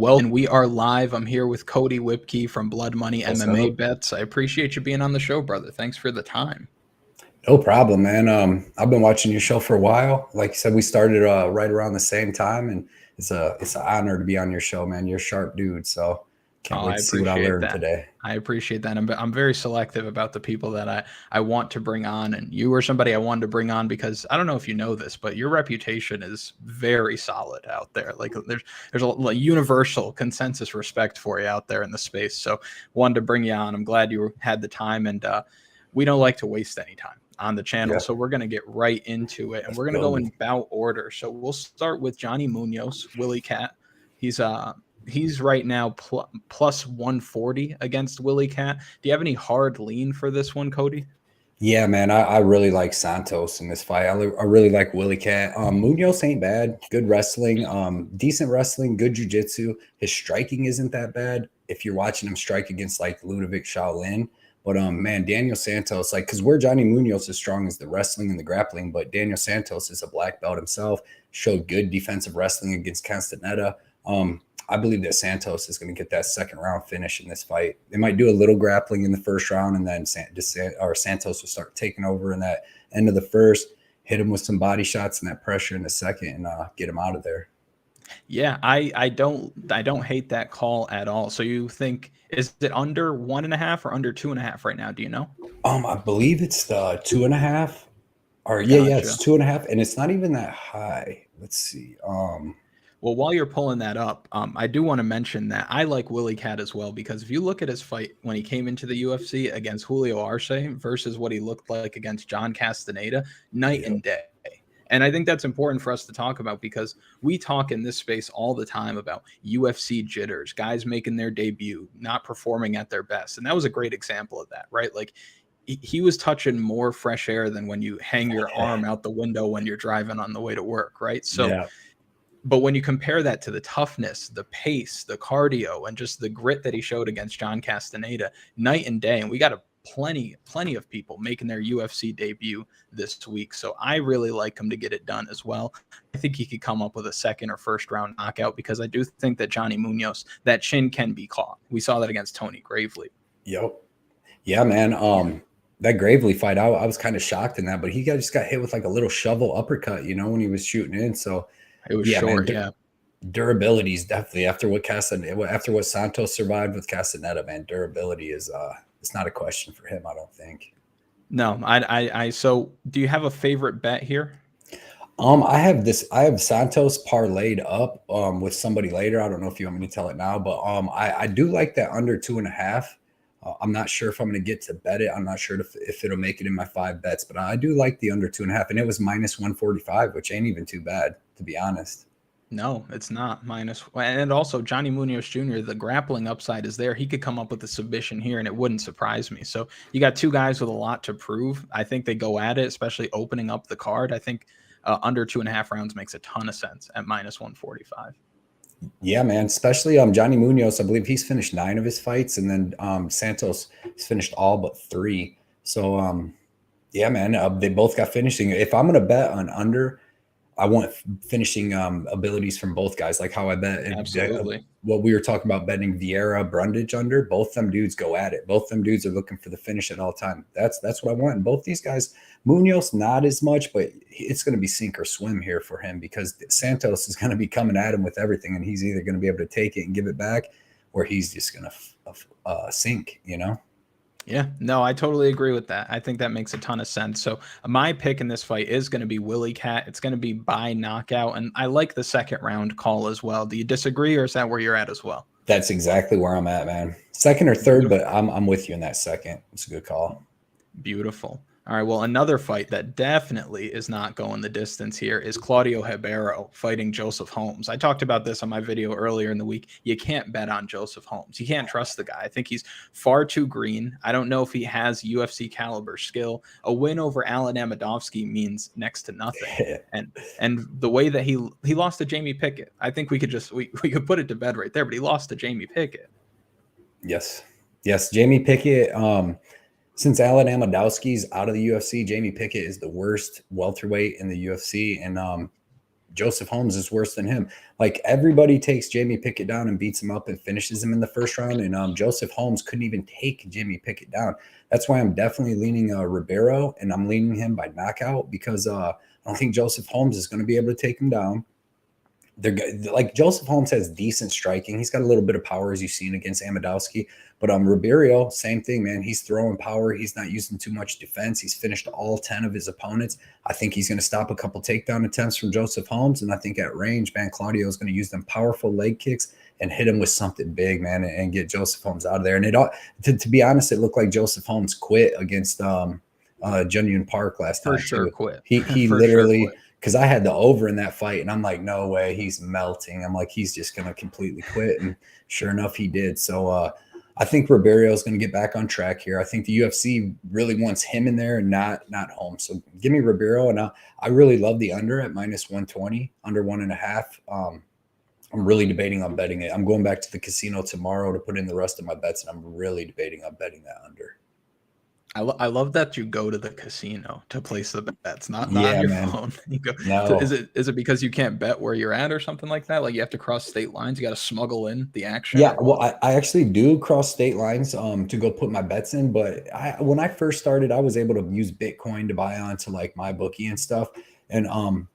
Well, and we are live. I'm here with Cody Whipkey from Blood Money What's MMA up? Bets. I appreciate you being on the show, brother. Thanks for the time. No problem, man. I've been watching your show for a while. Like you said, we started right around the same time, and it's an honor to be on your show, man. You're a sharp dude, so can't Oh, wait I to see what I appreciate learned that. today. I appreciate that. I'm very selective about the people that I want to bring on. And you were somebody I wanted to bring on because I don't know if you know this, but your reputation is very solid out there. Like there's a universal consensus respect for you out there in the space. So wanted to bring you on. I'm glad you had the time, and we don't like to waste any time on the channel. Yeah, So we're going to get right into it, and we're going to go in bout order. So we'll start with Johnny Munoz, Willie Cat. He's right now plus 140 against Willie Cat. Do you have any hard lean for this one, Cody? yeah, man. I really like Santos in this fight. I really like Willie Cat. Munoz ain't bad. Good wrestling. Decent wrestling. Good jiu-jitsu. His striking isn't that bad. If you're watching him strike against like Ludovic Xiaonan. But man, Daniel Santos, like, because where Johnny Munoz is strong is the wrestling and the grappling, but Daniel Santos is a black belt himself, showed good defensive wrestling against Castaneda. I believe that Santos is going to get that second round finish in this fight. They might do a little grappling in the first round, and then Santos will start taking over in that end of the first, hit him with some body shots and that pressure in the second, and get him out of there. Yeah, I don't hate that call at all. So you think, is it under 1.5 or under 2.5 right now? Do you know? I believe it's the 2.5. Or yeah, it's Gotcha. 2.5, and it's not even that high. Let's see. Well, while you're pulling that up, I do want to mention that I like Willie Cat as well, because if you look at his fight when he came into the UFC against Julio Arce versus what he looked like against John Castaneda, night and day. And I think that's important for us to talk about, because we talk in this space all the time about UFC jitters, guys making their debut, not performing at their best. And that was a great example of that, right? Like he was touching more fresh air than when you hang your arm out the window when you're driving on the way to work, right? So, Yeah. but when you compare that to the toughness, the pace, the cardio, and just the grit that he showed against John Castaneda, night and day, and we got plenty of people making their UFC debut this week. So I really like him to get it done as well. I think he could come up with a second or first round knockout, because I do think that Johnny Munoz, that chin can be caught. We saw that against Tony Gravely. Yep. Yeah, man. That Gravely fight, I was kind of shocked in that, but he just got hit with like a little shovel uppercut, when he was shooting in. So It was yeah, short, man, yeah. durability is definitely after what Santos survived with Castaneda, man. Durability is it's not a question for him, I don't think. No, so do you have a favorite bet here? I have Santos parlayed up with somebody later. I don't know if you want me to tell it now, but I do like that under 2.5. I'm not sure if I'm going to get to bet it. I'm not sure if it'll make it in my 5 bets, but I do like the under 2.5, and it was minus 145, which ain't even too bad, to be honest. No, it's not minus. And also Johnny Munoz Jr., the grappling upside is there. He could come up with a submission here, and it wouldn't surprise me. So you got two guys with a lot to prove. I think they go at it, especially opening up the card. I think under 2.5 rounds makes a ton of sense at minus 145. Yeah, man. Especially Johnny Munoz, I believe he's finished 9 of his fights, and then Santos has finished all but 3. So yeah, man, they both got finishing. If I'm gonna bet on under, I want finishing abilities from both guys, like how I bet. Absolutely. What we were talking about betting Vieira Brundage under. Both them dudes go at it. Both them dudes are looking for the finish at all time. That's what I want. And both these guys, Munoz not as much, but it's going to be sink or swim here for him, because Santos is going to be coming at him with everything, and he's either going to be able to take it and give it back, or he's just going to sink. Yeah, no, I totally agree with that. I think that makes a ton of sense. So my pick in this fight is going to be Willie Cat. It's going to be by knockout, and I like the second round call as well. Do you disagree, or is that where you're at as well? That's exactly where I'm at, man. Second or third, but I'm with you in that second. It's a good call. Beautiful. All right, well, another fight that definitely is not going the distance here is Claudio Ribeiro fighting Joseph Holmes. I talked about this on my video earlier in the week. You can't bet on Joseph Holmes. You can't trust the guy. I think he's far too green. I don't know if he has UFC caliber skill. A win over Alan Amedovski means next to nothing. And the way that he lost to Jamie Pickett, I think we could put it to bed right there, but he lost to Jamie Pickett. Yes, Jamie Pickett. Since Alan Amedowski's out of the UFC, Jamie Pickett is the worst welterweight in the UFC. And Joseph Holmes is worse than him. Like everybody takes Jamie Pickett down and beats him up and finishes him in the first round. And Joseph Holmes couldn't even take Jimmy Pickett down. That's why I'm definitely leaning Ribeiro, and I'm leaning him by knockout because I don't think Joseph Holmes is going to be able to take him down. They're like Joseph Holmes has decent striking. He's got a little bit of power, as you've seen against Amadowski. But Ribeiro, same thing, man. He's throwing power. He's not using too much defense. He's finished all 10 of his opponents. I think he's going to stop a couple takedown attempts from Joseph Holmes. And I think at range, man, Claudio is going to use them powerful leg kicks and hit him with something big, man, and get Joseph Holmes out of there. And it, to be honest, it looked like Joseph Holmes quit against Junyun Park last time. For sure quit. He literally – because I had the over in that fight, and I'm like, no way, he's melting. I'm like, he's just going to completely quit. And sure enough, he did. So I think Ribeiro is going to get back on track here. I think the UFC really wants him in there and not Holmes. So give me Ribeiro. And I really love the under at -120, under 1.5. I'm really debating on betting it. I'm going back to the casino tomorrow to put in the rest of my bets, and I'm really debating on betting that under. I love that you go to the casino to place the bets, not on your phone. You go. No. So is it because you can't bet where you're at or something like that? Like you have to cross state lines, you got to smuggle in the action? Yeah, well, I actually do cross state lines to go put my bets in. But when I first started, I was able to use Bitcoin to buy onto like my bookie and stuff. And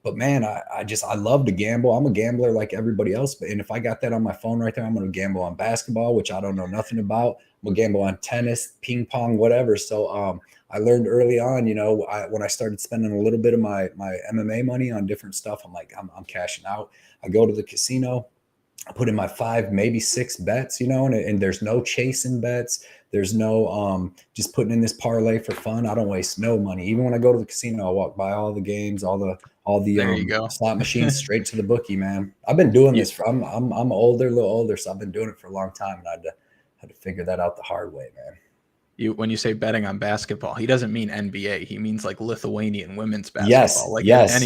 but man, I love to gamble. I'm a gambler like everybody else. And if I got that on my phone right there, I'm gonna gamble on basketball, which I don't know nothing about. I'm gonna gamble on tennis, ping pong, whatever. So I learned early on, when I started spending a little bit of my MMA money on different stuff, I'm like, I'm cashing out. I go to the casino, I put in my 5, maybe 6 bets, and there's no chasing bets. There's no just putting in this parlay for fun. I don't waste no money. Even when I go to the casino, I walk by all the games, all the there you go. slot machines straight to the bookie, man. I've been doing this for I'm older, a little older, so I've been doing it for a long time, and I had to figure that out the hard way, man. When you say betting on basketball, he doesn't mean NBA. He means like Lithuanian women's basketball. Yes, like yes.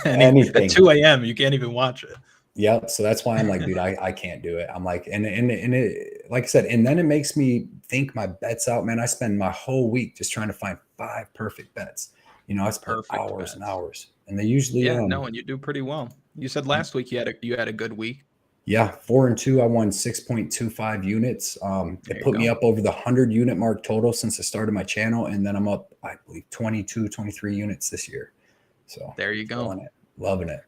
Anything. At 2 a.m., you can't even watch it. Yep. So that's why I'm like, dude, I can't do it. I'm like, and it, like I said, and then it makes me think my bets out, man. I spend my whole week just trying to find 5 perfect bets. I spend hours and hours, and they usually, and you do pretty well. You said last week you had a good week. Yeah. 4-2. I won 6.25 units. It put me up over the 100 unit mark total since I started my channel. And then I'm up, I believe 22, 23 units this year. So there you go. Loving it.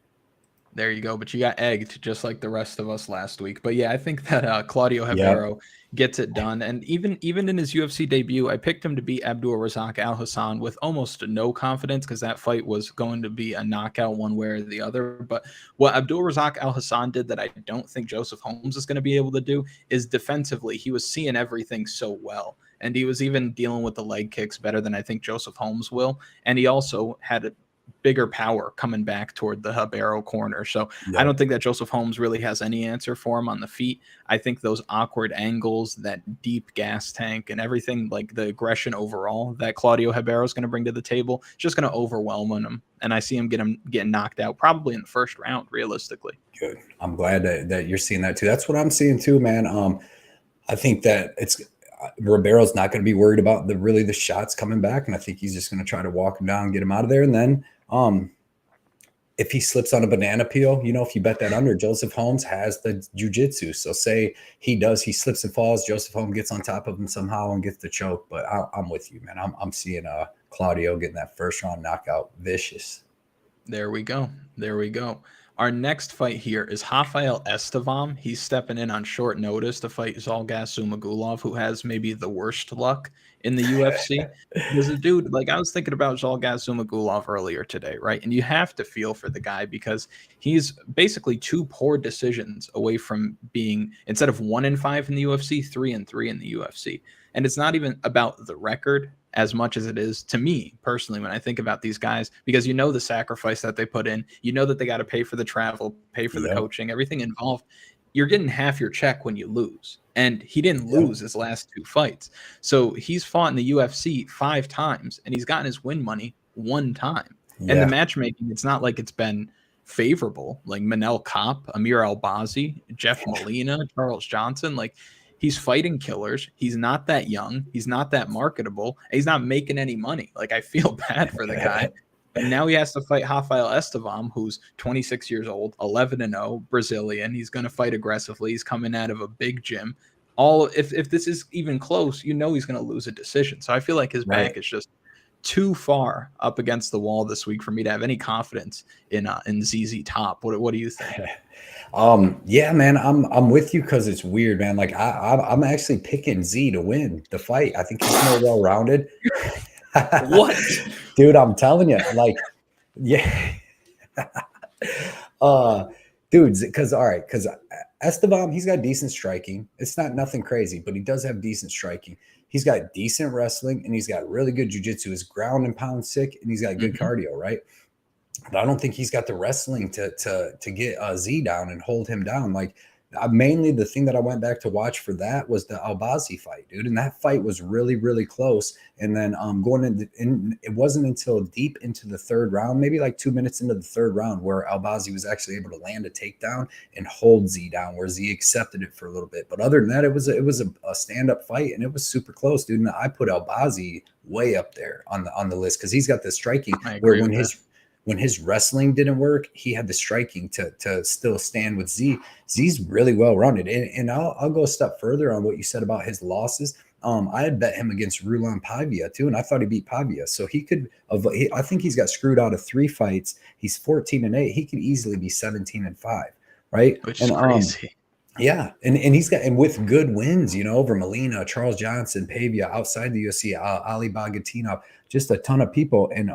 There you go. But you got egged just like the rest of us last week. But yeah, I think that Claudio Ribeiro gets it done. And even in his UFC debut, I picked him to beat Abdulrazak Alhassan with almost no confidence because that fight was going to be a knockout one way or the other. But what Abdulrazak Alhassan did that I don't think Joseph Holmes is going to be able to do is defensively, he was seeing everything so well. And he was even dealing with the leg kicks better than I think Joseph Holmes will. And he also had a bigger power coming back toward the Ribeiro corner. So I don't think that Joseph Holmes really has any answer for him on the feet. I think those awkward angles, that deep gas tank and everything, like the aggression overall that Claudio Ribeiro is going to bring to the table, is just going to overwhelm him. And I see him getting knocked out probably in the first round, realistically. Good. I'm glad that you're seeing that too. That's what I'm seeing too, man. I think that Ribeiro's not going to be worried about the shots coming back. And I think he's just going to try to walk him down and get him out of there. And then if he slips on a banana peel, if you bet that under, Joseph Holmes has the jiu-jitsu. So say he slips and falls, Joseph Holmes gets on top of him somehow and gets the choke. But I'm with you, man. I'm seeing Claudio getting that first round knockout vicious. There we go. Our next fight here is Rafael Estevam. He's stepping in on short notice to fight Zhalgas Zhumagulov, who has maybe the worst luck in the UFC. There's a dude, like I was thinking about Zhalgas Zhumagulov earlier today, right? And you have to feel for the guy because he's basically 2 poor decisions away from being, instead of 1-5 in the UFC, 3-3 in the UFC. And it's not even about the record as much as it is to me personally when I think about these guys, because the sacrifice that they put in, that they got to pay for the travel, pay for the coaching, everything involved. You're getting half your check when you lose. And he didn't lose his last 2 fights. So he's fought in the UFC 5 times and he's gotten his win money 1 time. Yeah. And the matchmaking, it's not like it's been favorable. Like Manel Kopp, Amir Albazi, Jeff Molina, Charles Johnson, like he's fighting killers. He's not that young. He's not that marketable. He's not making any money. Like I feel bad for the guy. And now he has to fight Rafael Estevam, who's 26 years old, 11-0, Brazilian. He's going to fight aggressively. He's coming out of a big gym. If this is even close, he's going to lose a decision. So I feel like his back is just too far up against the wall this week for me to have any confidence in ZZ Top. What do you think? Yeah, man, I'm with you because it's weird, man. Like I'm actually picking Z to win the fight. I think he's more well-rounded. What? Dude, I'm telling you, like, yeah. Dude, because Estevam, he's got decent striking. It's not nothing crazy, but he does have decent striking. He's got decent wrestling, and he's got really good jiu-jitsu. His ground and pound sick, and he's got good cardio, right? But I don't think he's got the wrestling to get Z down and hold him down. Like, mainly the thing that I went back to watch for that was the Albazi fight, dude. And that fight was really, really close. And then it wasn't until deep into the third round, maybe like 2 minutes into the third round, where Albazi was actually able to land a takedown and hold Z down, where Z accepted it for a little bit. But other than that, it was a stand-up fight, and it was super close, dude. And I put Albazi way up there on the list because he's got the striking where when his wrestling didn't work, he had the striking to still stand with Z. Z's really well-rounded. And I'll go a step further on what you said about his losses. I had bet him against Roland Pavia too, and I thought he beat Pavia. So I think he's got screwed out of 3 fights. He's 14-8. He could easily be 17-5, right? Which is crazy. Yeah, and with good wins, over Molina, Charles Johnson, Pavia, outside the UFC, Ali Bagatinov, just a ton of people. And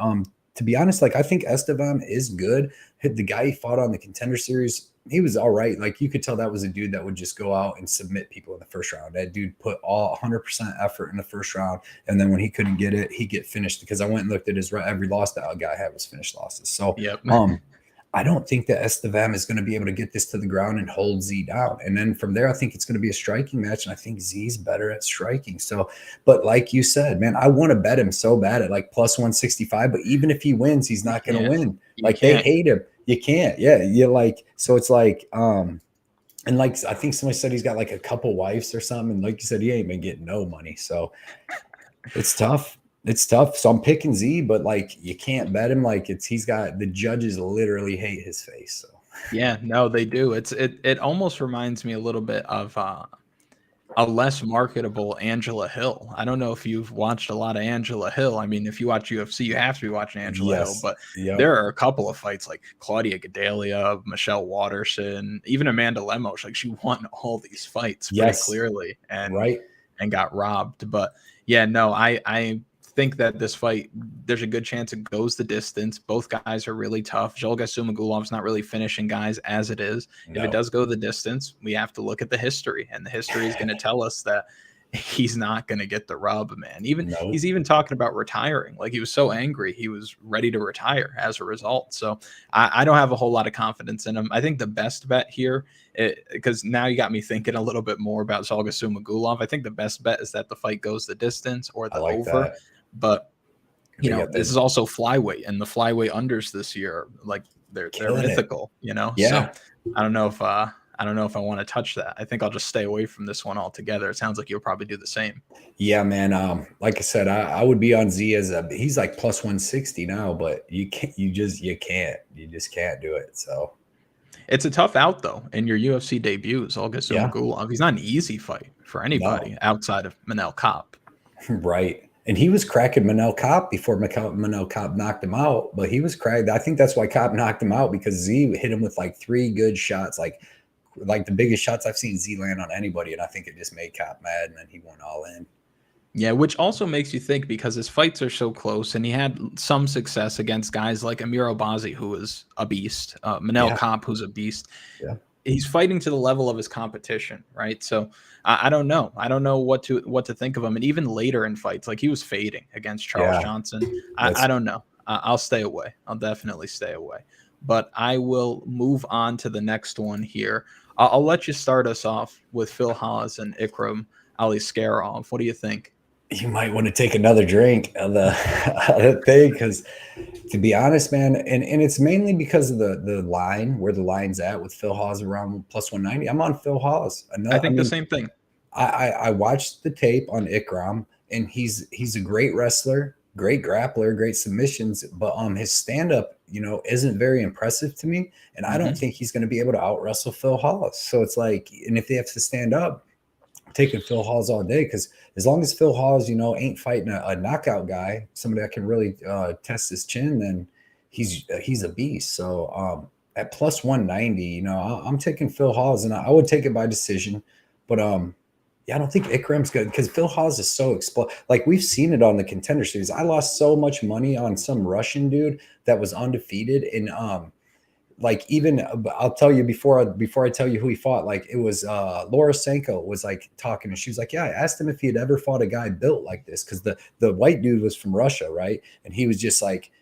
to be honest, like, I think Estevam is good. The guy he fought on the Contender Series, he was all right. Like, you could tell that was a dude that would just go out and submit people in the first round. That dude put all 100% effort in the first round, and then when he couldn't get it, he get finished. Because I went and looked at every loss that guy had was finished losses. So, I don't think that Estevam is going to be able to get this to the ground and hold Z down. And then from there, I think it's going to be a striking match, and I think Z's better at striking. So, but like you said, man, I want to bet him so bad at like plus 165, but even if he wins, he's not going to win. Like, they hate him. You can't. Yeah. You're like, so it's like, and like, I think somebody said he's got like a couple wives or something. And like you said, he ain't been getting no money. So it's tough. It's tough. So I'm picking Z, but like, you can't bet him. Like, the judges literally hate his face. So yeah, no, they do. It almost reminds me a little bit of a less marketable Angela Hill. I don't know if you've watched a lot of Angela Hill. I mean, if you watch UFC, you have to be watching Angela Hill, but there are a couple of fights like Claudia Gadelha, Michelle Watterson, even Amanda Lemos. Like, she won all these fights pretty clearly and got robbed. But yeah, no, I think that this fight, there's a good chance it goes the distance. Both guys are really tough. Zholga Sumagulov's not really finishing guys as it is. No. If it does go the distance, we have to look at the history, and the history is going to tell us that he's not going to get the rub, man. He's even talking about retiring. Like, he was so angry, he was ready to retire as a result. So I don't have a whole lot of confidence in him. I think the best bet here, because now you got me thinking a little bit more about Zholga Sumagulov. I think the best bet is that the fight goes the distance or the over. That. But this is also flyweight, and the flyweight unders this year, like, they're mythical, Yeah. So I don't know if I want to touch that. I think I'll just stay away from this one altogether. It sounds like you'll probably do the same. Yeah, man. Like I said, I would be on Z he's like plus 160 now, but you just can't do it. So it's a tough out though in your UFC debut. Zholga Sumagulov. He's not an easy fight for anybody outside of Manel Kape. Right. And he was cracking Manel Kape before Manel Kape knocked him out, but he was cracked. I think that's why Kape knocked him out, because Z hit him with like 3 good shots, like the biggest shots I've seen Z land on anybody. And I think it just made Kape mad, and then he went all in. Yeah, which also makes you think, because his fights are so close, and he had some success against guys like Amir Albazi, who is a beast, Manel Kape, who's a beast. Yeah. He's fighting to the level of his competition, right? So I don't know. I don't know what to think of him. And even later in fights, like, he was fading against Charles Johnson. I don't know. I'll stay away. I'll definitely stay away. But I will move on to the next one here. I'll let you start us off with Phil Hawes and Ikram Aliskerov. What do you think? You might want to take another drink of the thing, because to be honest, man, and it's mainly because of the line, where the line's at with Phil Hawes around plus 190. I'm on Phil Hawes. I think the same thing. I watched the tape on Ikram, and he's a great wrestler. great grappler, great submissions, but his stand up, isn't very impressive to me, and I don't think he's going to be able to out wrestle Phil Hawes. So it's like, and if they have to stand up, I'm taking Phil Hawes all day, because as long as Phil Hawes, ain't fighting a knockout guy, somebody that can really test his chin, then he's a beast. So at plus 190, I'm taking Phil Hawes, and I would take it by decision, but yeah, I don't think Ikram's good, because Phil Hawes is so explosive. Like, we've seen it on the Contender Series. I lost so much money on some Russian dude that was undefeated, and like, even I'll tell you before I tell you who he fought. Like, it was Laura Senko was like talking, and she was like, "Yeah, I asked him if he had ever fought a guy built like this, because the white dude was from Russia, right?" And he was just like,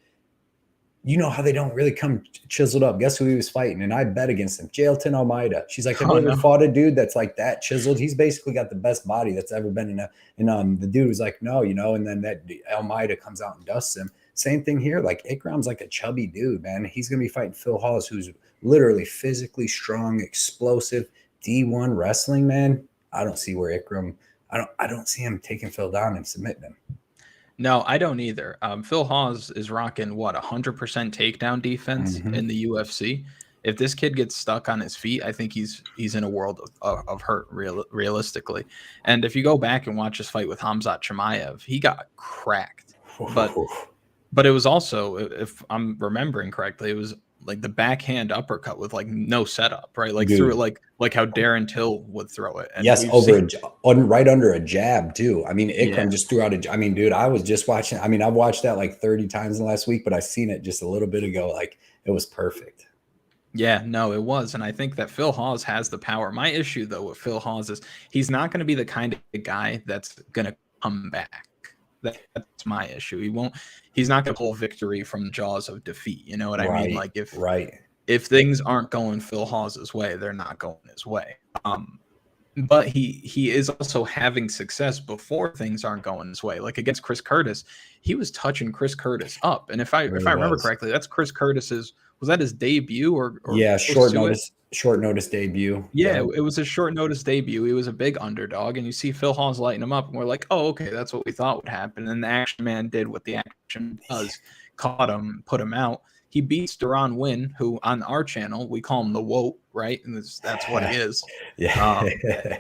how they don't really come chiseled up. Guess who he was fighting? And I bet against him, Jailton Almeida. She's like, have you ever fought a dude that's like that chiseled? He's basically got the best body that's ever been in a. And the dude was like, no, and then that Almeida comes out and dusts him. Same thing here. Like, Ikram's like a chubby dude, man. He's gonna be fighting Phil Hawes, who's literally physically strong, explosive, D1 wrestling, man. I don't see where Ikram. I don't see him taking Phil down and submitting him. No, I don't either. Phil Hawes is rocking 100% takedown defense in the UFC. If this kid gets stuck on his feet, I think he's in a world of hurt, realistically. And if you go back and watch his fight with Khamzat Chimaev, he got cracked. But it was also, if I'm remembering correctly, it was like the backhand uppercut with like no setup, right? Like, threw it like how Darren Till would throw it. And yes, right under a jab too. I mean, Ikram just threw out a. I mean, dude, I was just watching. I mean, I've watched that like 30 times in the last week, but I seen it just a little bit ago. Like, it was perfect. Yeah, no, it was. And I think that Phil Hawes has the power. My issue, though, with Phil Hawes is he's not going to be the kind of guy that's going to come back. That's my issue. He's not going to pull victory from the jaws of defeat. You know what I mean? Like, if things aren't going Phil Hawes' way, they're not going his way. But he is also having success before things aren't going his way. Like, against Chris Curtis, he was touching Chris Curtis up. And if I remember correctly, that's Chris Curtis's. Was that his debut or yeah, short notice debut? Yeah, it was a short notice debut. He was a big underdog, and you see Phil Hawes lighting him up, and we're like, oh, okay, that's what we thought would happen. And the Action Man did what the Action does, caught him, put him out. He beats Duran Win, who on our channel we call him the Woat, right? And that's what he is. Yeah.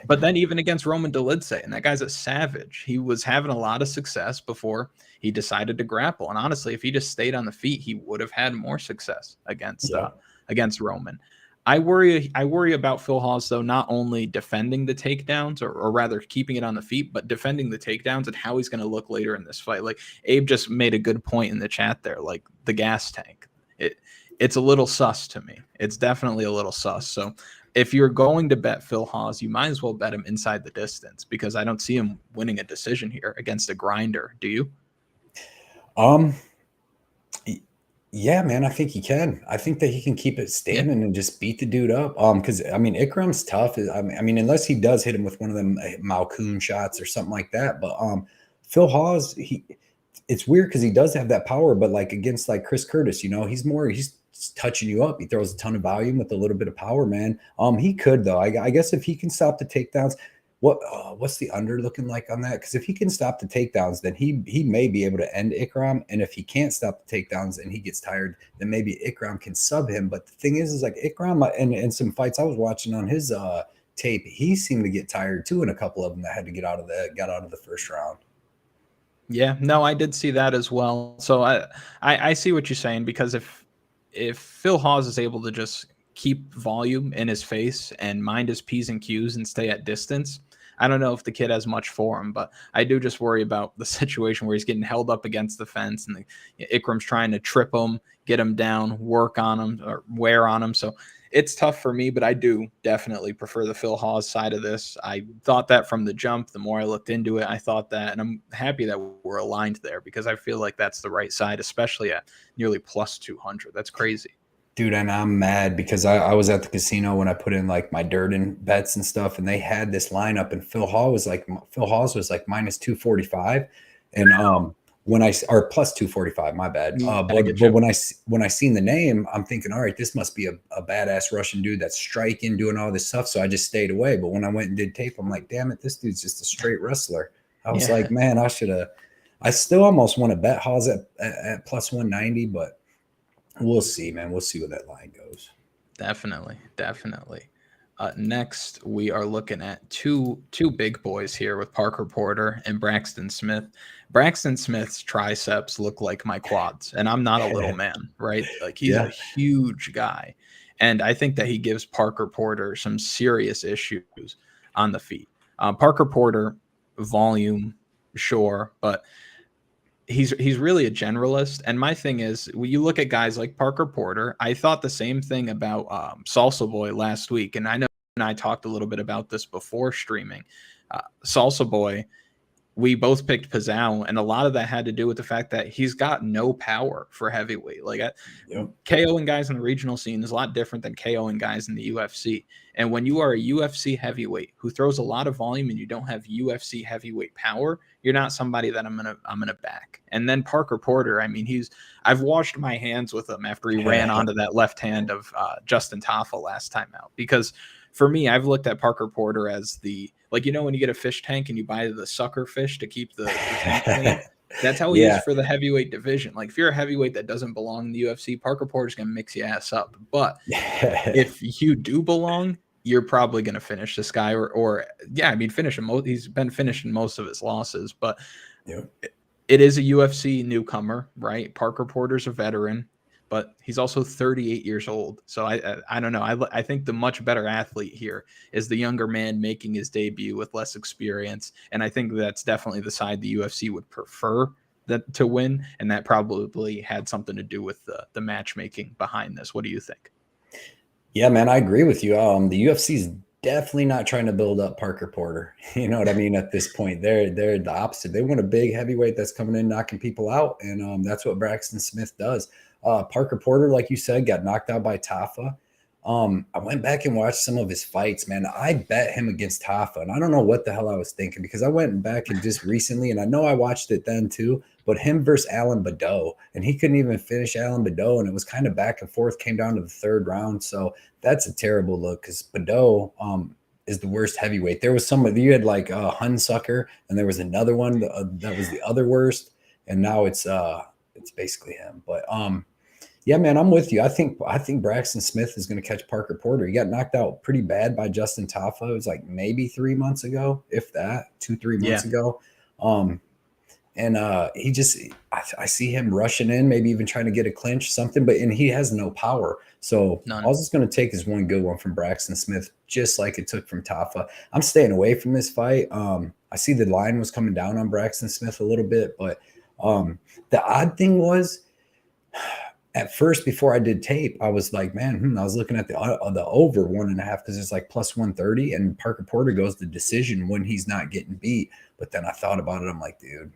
But then even against Roman Dolidze, and that guy's a savage. He was having a lot of success before he decided to grapple. And honestly, if he just stayed on the feet, he would have had more success against Roman. I worry about Phil Hawes, though, not only defending the takedowns or rather keeping it on the feet, but defending the takedowns and how he's going to look later in this fight. Like, Abe just made a good point in the chat there, like the gas tank. It's a little sus to me. It's definitely a little sus. So if you're going to bet Phil Hawes, you might as well bet him inside the distance, because I don't see him winning a decision here against a grinder. Do you? Yeah, man, I think he can. I think that he can keep it standing and just beat the dude up. Because I mean, Ikram's tough. I mean, unless he does hit him with one of them Malkoon shots or something like that. But Phil Hawes, it's weird because he does have that power, but like against like Chris Curtis, he's touching you up. He throws a ton of volume with a little bit of power, man. He could, though. I guess if he can stop the takedowns. What's the under looking like on that? Because if he can stop the takedowns, then he may be able to end Ikram. And if he can't stop the takedowns and he gets tired, then maybe Ikram can sub him. But the thing is like Ikram and some fights I was watching on his tape, he seemed to get tired too in a couple of them that had to get out of the first round. Yeah, no, I did see that as well. So I see what you're saying, because if Phil Hawes is able to just keep volume in his face and mind his P's and Q's and stay at distance, I don't know if the kid has much for him, but I do just worry about the situation where he's getting held up against the fence and Ikram's trying to trip him, get him down, work on him, or wear on him. So it's tough for me, but I do definitely prefer the Phil Hawes side of this. I thought that from the jump. The more I looked into it, I thought that, and I'm happy that we're aligned there, because I feel like that's the right side, especially at nearly plus 200. That's crazy. Dude, and I'm mad because I was at the casino when I put in like my Jourdain bets and stuff, and they had this lineup, and Phil Hawes was like minus 245, and or plus 245, my bad. But when I seen the name, I'm thinking, all right, this must be a badass Russian dude that's striking, doing all this stuff. So I just stayed away. But when I went and did tape, I'm like, damn it, this dude's just a straight wrestler. I was like, man, I should have I still almost want to bet Hawes at plus 190, but we'll see, man. We'll see where that line goes. Definitely. Next, we are looking at two big boys here with Parker Porter and Braxton Smith. Braxton Smith's triceps look like my quads, and I'm not a little man, right? Like he's a huge guy, and I think that he gives Parker Porter some serious issues on the feet. Parker Porter, volume, sure, but he's really a generalist. And my thing is, when you look at guys like Parker Porter, I thought the same thing about Salsa Boy last week, and I know I talked a little bit about this before streaming. Salsa Boy, we both picked Pizzao, and a lot of that had to do with the fact that he's got no power for heavyweight. Like KOing guys in the regional scene is a lot different than KOing guys in the UFC. And when you are a UFC heavyweight who throws a lot of volume and you don't have UFC heavyweight power, you're not somebody that I'm gonna back. And then Parker Porter, I mean, I've washed my hands with him after he ran onto that left hand of Justin Tafel last time out. Because for me, I've looked at Parker Porter as when you get a fish tank and you buy the sucker fish to keep the tank clean. That's how he is for the heavyweight division. Like if you're a heavyweight that doesn't belong in the UFC, Parker Porter's gonna mix your ass up. But if you do belong, you're probably going to finish this guy finish him. He's been finishing most of his losses, but it is a UFC newcomer, right? Parker Porter's a veteran, but he's also 38 years old. So I don't know. I think the much better athlete here is the younger man making his debut with less experience. And I think that's definitely the side the UFC would prefer that to win. And that probably had something to do with the matchmaking behind this. What do you think? Yeah, man, I agree with you. The UFC is definitely not trying to build up Parker Porter. You know what I mean? At this point, they're the opposite. They want a big heavyweight that's coming in, knocking people out, and that's what Braxton Smith does. Parker Porter, like you said, got knocked out by Tafa. I went back and watched some of his fights, man. I bet him against Tafa, and I don't know what the hell I was thinking because I went back and just recently, and I know I watched it then too, but him versus Alan Bedoya, and he couldn't even finish Alan Bedoya, and it was kind of back and forth, came down to the third round. So that's a terrible look because Bedoya is the worst heavyweight. There was somebody, you had like Hunsucker, and there was another one that was the other worst, and now it's basically him. But yeah, man, I'm with you. I think Braxton Smith is going to catch Parker Porter. He got knocked out pretty bad by Justin Tafa. It was like maybe 3 months ago, if that, 2-3 months ago. And I see him rushing in, maybe even trying to get a clinch, something, and he has no power. So all it's going to take is one good one from Braxton Smith, just like it took from Tafa. I'm staying away from this fight. I see the line was coming down on Braxton Smith a little bit, but the odd thing was, at first, before I did tape, I was like, man, I was looking at the over 1.5 because it's like plus 130, and Parker Porter goes the decision when he's not getting beat. But then I thought about it. I'm like, dude,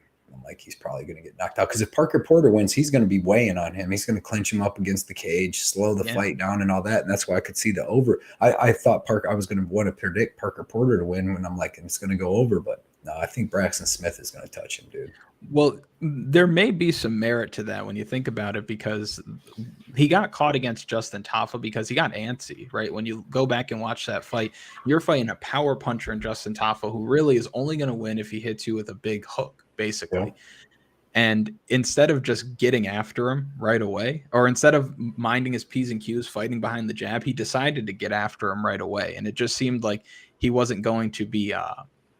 he's probably going to get knocked out because if Parker Porter wins, he's going to be weighing on him. He's going to clinch him up against the cage, slow the fight down and all that. And that's why I could see the over. I thought I was going to want to predict Parker Porter to win when I'm like, it's going to go over. But no, I think Braxton Smith is going to touch him, dude. Well, there may be some merit to that when you think about it, because he got caught against Justin Tafa because he got antsy, right? When you go back and watch that fight, you're fighting a power puncher in Justin Tafa who really is only going to win if he hits you with a big hook, basically. Yeah. And instead of just getting after him right away, or instead of minding his P's and Q's, fighting behind the jab, he decided to get after him right away. And it just seemed like he wasn't going to be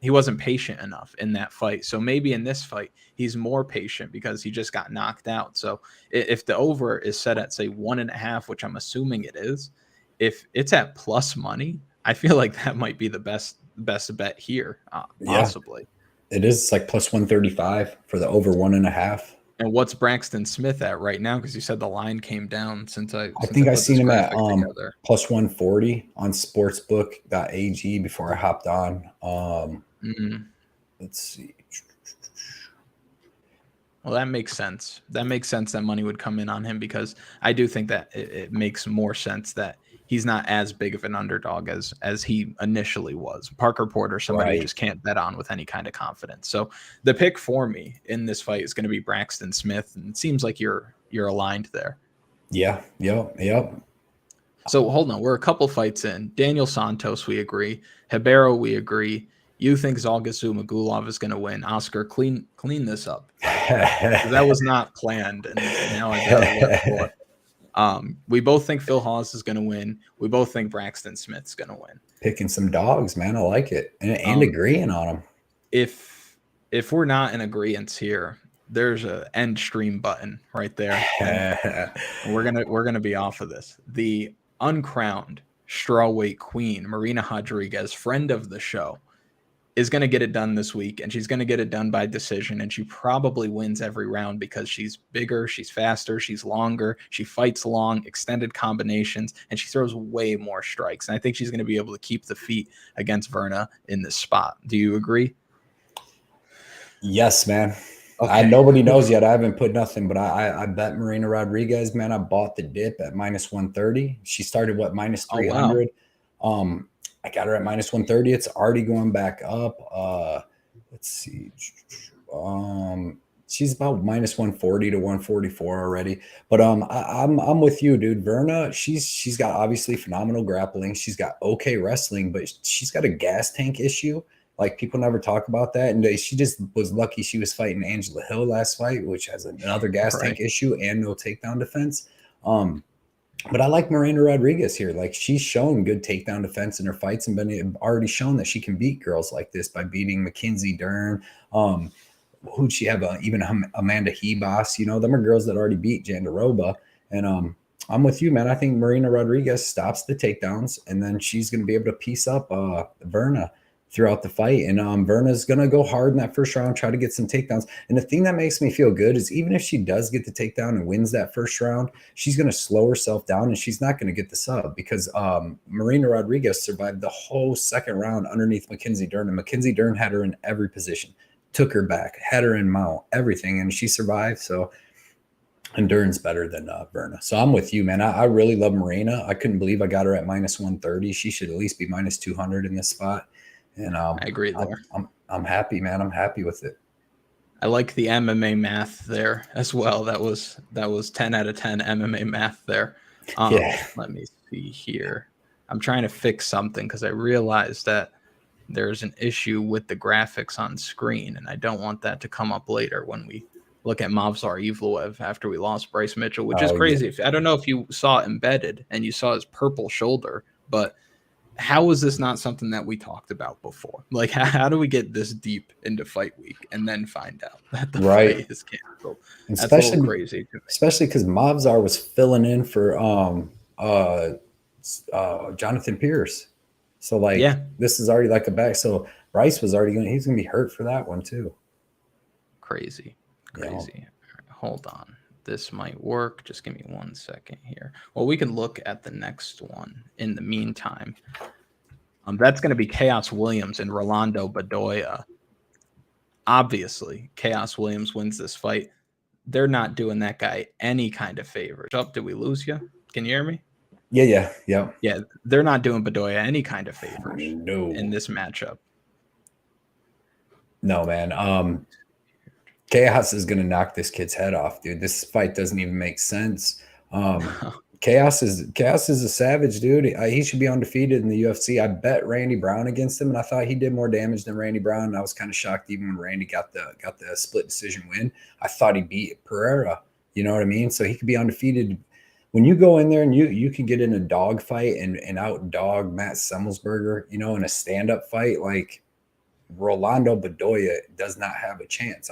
he wasn't patient enough in that fight. So maybe in this fight, he's more patient because he just got knocked out. So if the over is set at, say, 1.5, which I'm assuming it is, if it's at plus money, I feel like that might be the best bet here, possibly. Yeah, it is. It's like plus 135 for the over 1.5. And what's Braxton Smith at right now? Because you said the line came down since I think I seen him at plus 140 on sportsbook.ag before I hopped on. Let's see. Well, that makes sense. That makes sense that money would come in on him, because I do think that it makes more sense that he's not as big of an underdog as he initially was. Parker Porter, somebody you just can't bet on with any kind of confidence. So the pick for me in this fight is going to be Braxton Smith, and it seems like you're aligned there. Yeah. Yep. So hold on, we're a couple fights in. Daniel Santos, we agree. Ribeiro, we agree. You think Zhalgas Zhumagulov is going to win. Oscar, clean this up. That was not planned, and now I gotta look for it. We both think Phil Hawes is going to win. We both think Braxton Smith's going to win. Picking some dogs, man. I like it, and agreeing on them. If we're not in agreement here, there's a end stream button right there, and we're gonna be off of this. The uncrowned strawweight queen, Marina Rodriguez, friend of the show, is going to get it done this week, and she's going to get it done by decision, and she probably wins every round because she's bigger, she's faster, she's longer, she fights long, extended combinations, and she throws way more strikes. And I think she's going to be able to keep the feet against Virna in this spot. Do you agree? Yes, man. Okay. Nobody knows yet. I haven't put nothing, but I bet Marina Rodriguez, man. I bought the dip at -130. She started minus 300. Oh, wow. I got her at -130. It's already going back up. Let's see. She's about -140 to 144 already. But I'm with you, dude. Virna, she's got obviously phenomenal grappling. She's got okay wrestling, but she's got a gas tank issue. Like, people never talk about that. And she just was lucky she was fighting Angela Hill last fight, which has another gas tank issue and no takedown defense. But I like Marina Rodriguez here. Like, she's shown good takedown defense in her fights and been already shown that she can beat girls like this by beating Mackenzie Dern. Who'd she have? Even Amanda Hebos. You know, them are girls that already beat Jandiroba. And I'm with you, man. I think Marina Rodriguez stops the takedowns, and then she's going to be able to piece up Virna throughout the fight. And Virna's going to go hard in that first round, try to get some takedowns. And the thing that makes me feel good is even if she does get the takedown and wins that first round, she's going to slow herself down and she's not going to get the sub because Marina Rodriguez survived the whole second round underneath Mackenzie Dern. And Mackenzie Dern had her in every position, took her back, had her in mount, everything. And she survived. So, and Dern's better than Virna. So I'm with you, man. I really love Marina. I couldn't believe I got her at -130. She should at least be -200 in this spot. And I agree there. I'm happy, man. I'm happy with it. I like the MMA math there as well. That was 10 out of 10 MMA math there. Yeah. Let me see here. I'm trying to fix something because I realized that there's an issue with the graphics on screen, and I don't want that to come up later when we look at Movsar Evloev after we lost Bryce Mitchell, which is crazy. Yeah. I don't know if you saw Embedded and you saw his purple shoulder, but how is this not something that we talked about before? Like, how do we get this deep into fight week and then find out that the fight is canceled? That's a little crazy. Especially because Movsar was filling in for Jonathan Pierce. So, like, this is already like a back. So Bryce was already he's going to be hurt for that one too. Crazy. Yeah. All right, hold on. This might work. Just give me 1 second here. Well, we can look at the next one in the meantime. That's going to be Khaos Williams and Rolando Bedoya. Obviously, Khaos Williams wins this fight. They're not doing that guy any kind of favors. Did we lose you? Can you hear me? Yeah. Yeah, they're not doing Bedoya any kind of favors in this matchup. No, man. Khaos is going to knock this kid's head off, dude. This fight doesn't even make sense. Khaos is a savage, dude. He should be undefeated in the UFC. I bet Randy Brown against him, and I thought he did more damage than Randy Brown. And I was kind of shocked even when Randy got the split decision win. I thought he beat Pereira. You know what I mean? So he could be undefeated. When you go in there and you can get in a dog fight and out dog Matt Semmelsberger, you know, in a stand-up fight, like Rolando Bedoya does not have a chance.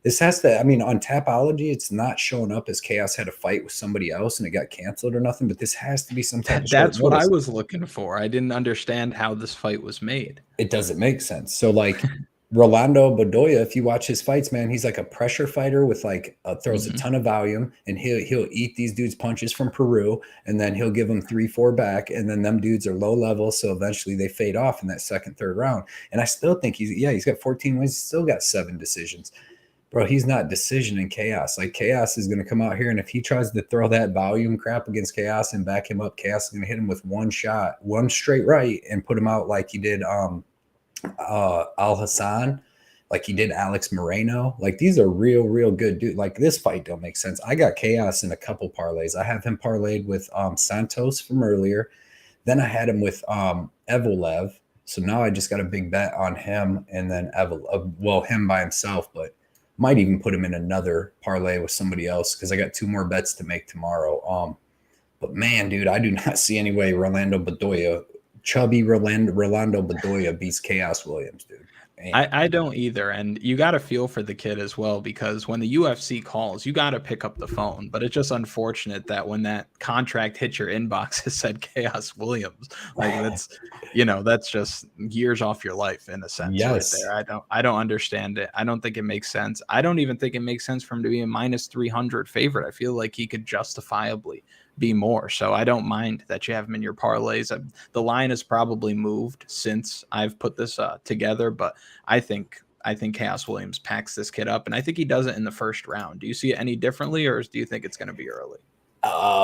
This has to, I mean, on Tapology, it's not showing up as Khaos had a fight with somebody else and it got canceled or nothing, but this has to be some type of That's what I was looking for. I didn't understand how this fight was made. It doesn't make sense. So, like, Rolando Bedoya, if you watch his fights, man, he's like a pressure fighter with like throws a ton of volume, and he'll eat these dudes punches from Peru, and then he'll give them 3-4 back, and then them dudes are low level, so eventually they fade off in that second, third round. And I still think he's got 14 wins, he's still got 7 decisions. Bro, he's not decision in Khaos. Like, Khaos is going to come out here, and if he tries to throw that volume crap against Khaos and back him up, Khaos is going to hit him with one shot, one straight right, and put him out like he did Al Hassan, like he did Alex Moreno. Like, these are real good dudes. Like, this fight don't make sense. I got Khaos in a couple parlays. I have him parlayed with Santos from earlier. Then I had him with Evloev. So now I just got a big bet on him, and then him by himself. But Might even put him in another parlay with somebody else because I got 2 more bets to make tomorrow. But man, dude, I do not see any way chubby Rolando Bedoya beats Khaos Williams, dude. I don't either. And you got to feel for the kid as well, because when the UFC calls, you got to pick up the phone. But it's just unfortunate that when that contract hit your inbox, it said Khaos Williams. Like that's just years off your life in a sense. Yes. Right there. I don't understand it. I don't think it makes sense. I don't even think it makes sense for him to be a minus 300 favorite. I feel like he could justifiably be more. So I don't mind that you have him in your parlays. The line has probably moved since I've put this together, but I think Khaos Williams packs this kid up, and I think he does it in the first round. Do you see it any differently, or do you think it's going to be early?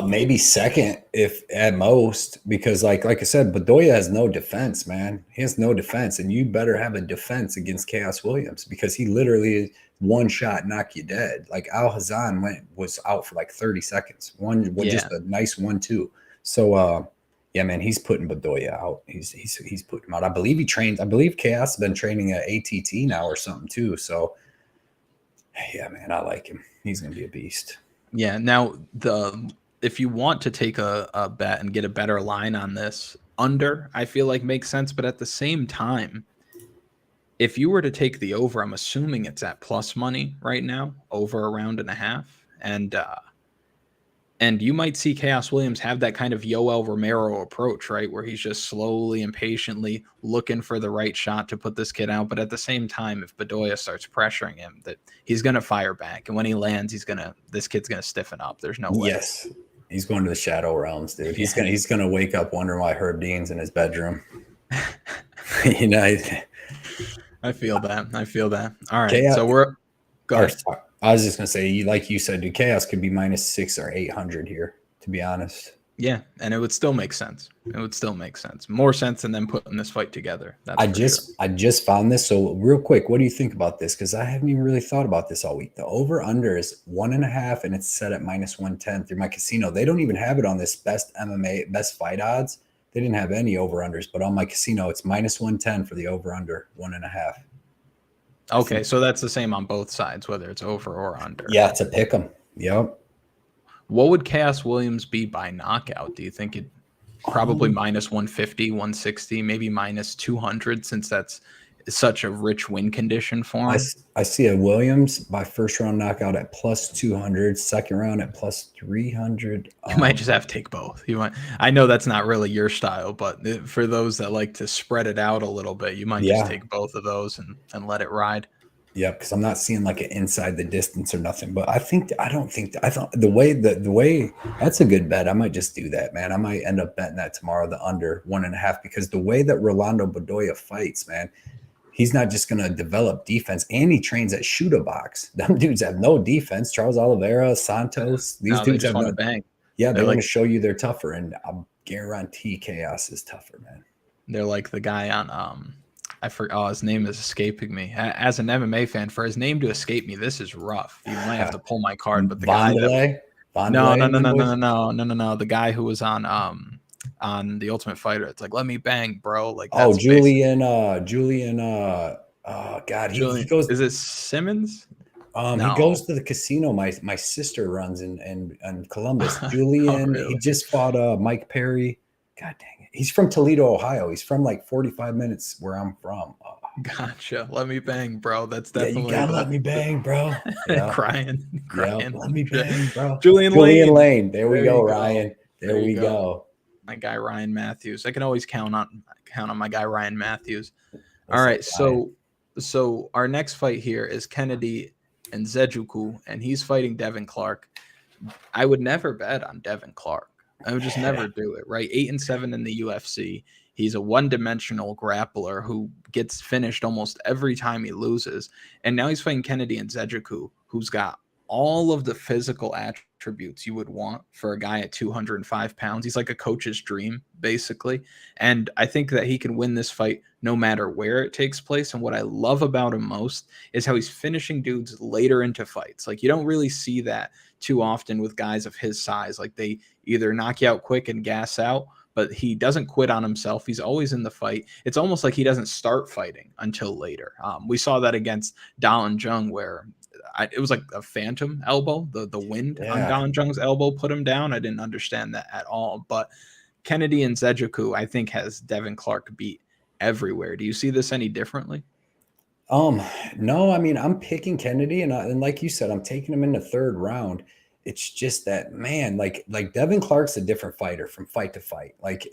Maybe second, if at most, because like I said, Bedoya has no defense, man. He has no defense, and you better have a defense against Khaos Williams because he literally one shot knock you dead. Like Alhazan was out for like 30 seconds. Just a nice 1-2. So yeah, man, he's putting Bedoya out. He's putting him out. I believe Khaos has been training at ATT now or something too. So yeah, man, I like him. He's gonna be a beast. Yeah. Now if you want to take a bet and get a better line on this, under I feel like makes sense, but at the same time, if you were to take the over, I'm assuming it's at plus money right now, over a round and a half. And you might see Khaos Williams have that kind of Yoel Romero approach, right? Where he's just slowly and patiently looking for the right shot to put this kid out. But at the same time, if Bedoya starts pressuring him, that he's going to fire back. And when he lands, this kid's going to stiffen up. There's no way. Yes. He's going to the shadow realms, dude. He's going to wake up wondering why Herb Dean's in his bedroom. I feel that. All right. So I was just going to say, like you said, dude, Khaos could be minus 600 or 800 here, to be honest. Yeah, and it would still make sense. More sense than them putting this fight together. I just found this. So real quick, what do you think about this? Because I haven't even really thought about this all week. The over-under is 1.5, and it's set at minus 110 through my casino. They don't even have it on this best fight odds. They didn't have any over-unders, but on my casino, it's minus 110 for the over-under 1.5. Okay, so that's the same on both sides, whether it's over or under. Yeah, it's a pick 'em. Yep. What would Khaos Williams be by knockout? Do you think it probably minus 150, 160, maybe minus 200, since that's such a rich win condition for him? I see a Williams by first round knockout at plus 200, second round at plus 300. You might just have to take both. I know that's not really your style, but for those that like to spread it out a little bit, you might just take both of those and let it ride. Yeah, because I'm not seeing like an inside the distance or nothing. But I thought the way that's a good bet. I might just do that, man. I might end up betting that tomorrow, the under 1.5, because the way that Rolando Bedoya fights, man, he's not just going to develop defense, and he trains at Shooter Box. Them dudes have no defense. Charles Oliveira, Santos, these dudes have no bang. Yeah, they're going to show you they're tougher, and I guarantee Khaos is tougher, man. They're like the guy on I forgot. His name is escaping me. As an MMA fan, for his name to escape me, this is rough. You might have to pull my card. But the guy no. The guy who was on The Ultimate Fighter. It's like, let me bang, bro. Like, that's Julian. God, he goes. Is it Simmons? No. He goes to the casino my sister runs in Columbus. Julian. Really? He just fought Mike Perry. God dang it. He's from Toledo, Ohio. He's from like 45 minutes where I'm from. Gotcha. Let me bang, bro. That's definitely. You gotta let me bang, bro. Yeah. crying. Yep. Let me bang, bro. Julian Lane. There we go, Ryan. There we go. My guy Ryan Matthews. I can always count on my guy Ryan Matthews. All right, so our next fight here is Kennedy and Nzechukwu, and he's fighting Devin Clark. I would never bet on Devin Clark. I would just never do it, right? 8-7 in the UFC. He's a one-dimensional grappler who gets finished almost every time he loses. And now he's fighting Kennedy and Nzechukwu, who's got all of the physical attributes you would want for a guy at 205 pounds. He's like a coach's dream, basically. And I think that he can win this fight no matter where it takes place. And what I love about him most is how he's finishing dudes later into fights. Like, you don't really see that too often with guys of his size. Like, they either knock you out quick and gas out, but he doesn't quit on himself. He's always in the fight. It's almost like he doesn't start fighting until later. We saw that against Dallin Jung, where it was like a phantom elbow. The wind on Yeah. Dong Jung's elbow put him down. I didn't understand that at all. But Kennedy and Nzechukwu, I think, has Devin Clark beat everywhere. Do you see this any differently? No, I mean, I'm picking Kennedy, and like you said, I'm taking him in the third round. It's just that, man, like Devin Clark's a different fighter from fight to fight. Like,